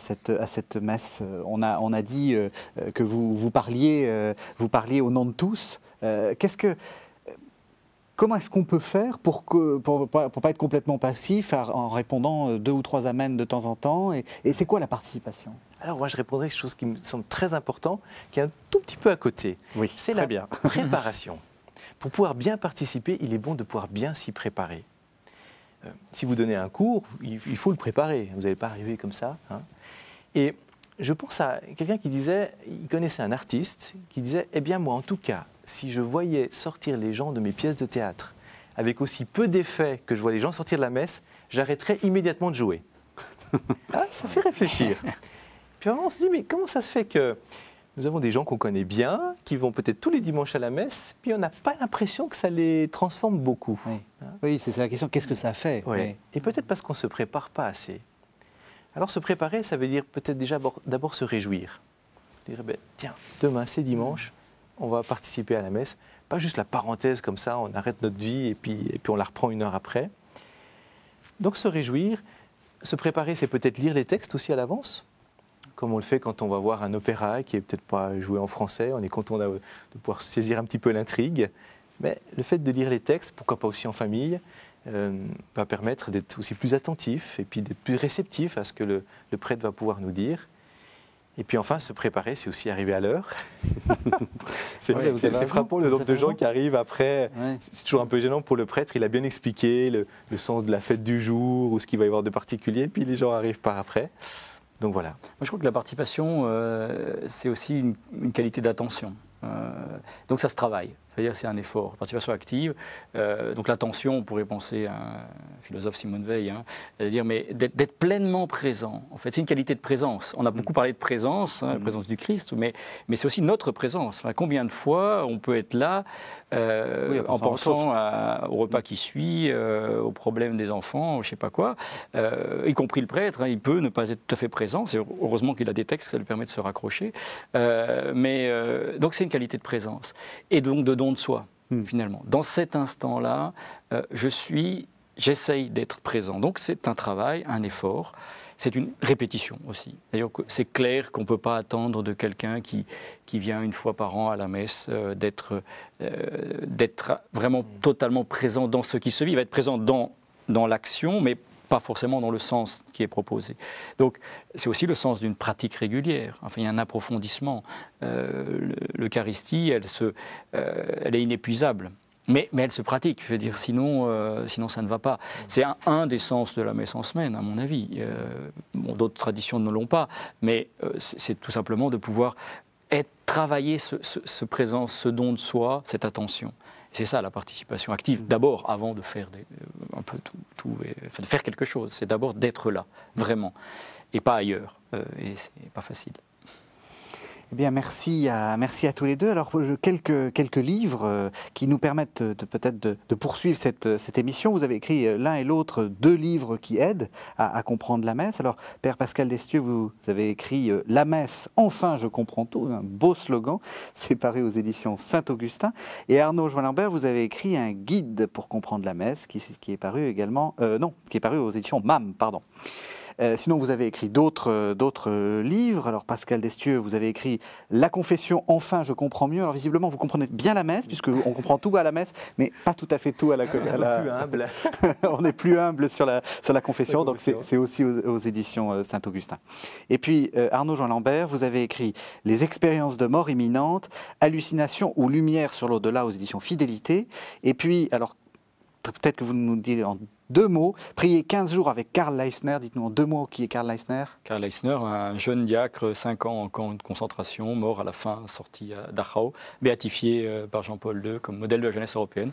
cette messe. On a dit que vous parliez au nom de tous. Comment est-ce qu'on peut faire pour pas être complètement passif en répondant 2 ou 3 amens de temps en temps, et c'est quoi la participation? Alors moi je répondrai à quelque chose qui me semble très important, qui est un tout petit peu à côté. Oui, c'est la préparation. Pour pouvoir bien participer, il est bon de pouvoir bien s'y préparer. Si vous donnez un cours, il faut le préparer. Vous n'allez pas arriver comme ça. Et je pense à quelqu'un qui disait, il connaissait un artiste, qui disait, eh bien moi en tout cas, si je voyais sortir les gens de mes pièces de théâtre avec aussi peu d'effet que je vois les gens sortir de la messe, j'arrêterais immédiatement de jouer. Ça fait réfléchir. Puis on se dit, mais comment ça se fait que nous avons des gens qu'on connaît bien, qui vont peut-être tous les dimanches à la messe, puis on n'a pas l'impression que ça les transforme beaucoup. Oui, c'est la question, qu'est-ce que ça fait? Et peut-être parce qu'on ne se prépare pas assez. Alors se préparer, ça veut dire peut-être déjà d'abord se réjouir. Dire, tiens, demain c'est dimanche, on va participer à la messe. Pas juste la parenthèse comme ça, on arrête notre vie et puis on la reprend 1 heure après. Donc se réjouir Se préparer, c'est peut-être lire les textes aussi à l'avance, comme on le fait quand on va voir un opéra qui est peut-être pas joué en français. On est content de pouvoir saisir un petit peu l'intrigue. Mais le fait de lire les textes, pourquoi pas aussi en famille, va permettre d'être aussi plus attentif et puis d'être plus réceptif à ce que le prêtre va pouvoir nous dire. Et puis enfin, se préparer, c'est aussi arriver à l'heure. C'est frappant le nombre de gens qui arrivent après. Ouais. C'est toujours un peu gênant pour le prêtre. Il a bien expliqué le sens de la fête du jour ou ce qu'il va y avoir de particulier. Puis les gens arrivent par après. Donc voilà. Moi, je crois que la participation, c'est aussi une qualité d'attention. Donc ça se travaille. C'est-à-dire c'est un effort, participation active. Donc l'attention, on pourrait penser à un philosophe Simone Veil, c'est-à-dire mais d'être pleinement présent. En fait, c'est une qualité de présence. On a beaucoup parlé de présence, la présence du Christ, mais c'est aussi notre présence. Enfin, combien de fois on peut être là en pensant au repas qui suit, aux problèmes des enfants, je ne sais pas quoi, y compris le prêtre, il peut ne pas être tout à fait présent. C'est heureusement qu'il a des textes, ça lui permet de se raccrocher. Donc c'est une qualité de présence. Et donc de don de soi, finalement. Dans cet instant-là, j'essaye d'être présent. Donc c'est un travail, un effort. C'est une répétition aussi. D'ailleurs, c'est clair qu'on ne peut pas attendre de quelqu'un qui vient une fois par an à la messe d'être vraiment totalement présent dans ce qui se vit. Il va être présent dans l'action, mais pas forcément dans le sens qui est proposé. Donc, c'est aussi le sens d'une pratique régulière. Enfin, il y a un approfondissement. L'Eucharistie, elle est inépuisable. Mais elle se pratique, je veux dire, sinon ça ne va pas. C'est un des sens de la messe en semaine, à mon avis. D'autres traditions ne l'ont pas, mais c'est tout simplement de pouvoir travailler ce présence, ce don de soi, cette attention. C'est ça la participation active, d'abord, avant de faire un peu tout de faire quelque chose. C'est d'abord d'être là, vraiment, et pas ailleurs. Et c'est pas facile. Eh bien, merci à tous les deux. Alors, quelques livres qui nous permettent peut-être de poursuivre cette émission. Vous avez écrit l'un et l'autre 2 livres qui aident à comprendre la messe. Alors, Père Pascal Destieux, vous avez écrit « La messe, enfin je comprends tout », un beau slogan, c'est paru aux éditions Saint-Augustin. Et Arnaud Join-Lambert, vous avez écrit un guide pour comprendre la messe qui est paru également, qui est paru aux éditions MAM, pardon. Sinon, vous avez écrit d'autres livres. Alors, Pascal Destieux, vous avez écrit « La confession, enfin, je comprends mieux ». Alors, visiblement, vous comprenez bien la messe, puisqu'on comprend tout à la messe, mais pas tout à fait tout à la... Plus humble. On est plus humble sur la confession, donc c'est aussi aux éditions Saint-Augustin. Et puis, Arnaud Join-Lambert, vous avez écrit « Les expériences de mort imminente, hallucination ou lumière sur l'au-delà » aux éditions Fidélité. Et puis, alors, peut-être que vous nous dites en 2 mots, prier 15 jours avec Karl Leisner. Dites-nous en 2 mots qui est Karl Leisner. Karl Leisner, un jeune diacre, 5 ans en camp de concentration, mort à la fin, sorti à Dachau, béatifié par Jean-Paul II comme modèle de la jeunesse européenne.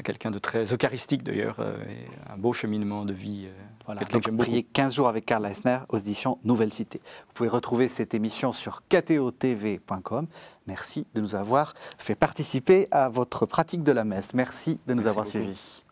Quelqu'un de très eucharistique d'ailleurs, et un beau cheminement de vie. Voilà, donc prier 15 jours avec Karl Leisner aux éditions Nouvelle Cité. Vous pouvez retrouver cette émission sur ktotv.com. Merci de nous avoir fait participer à votre pratique de la messe. Merci de nous avoir suivis.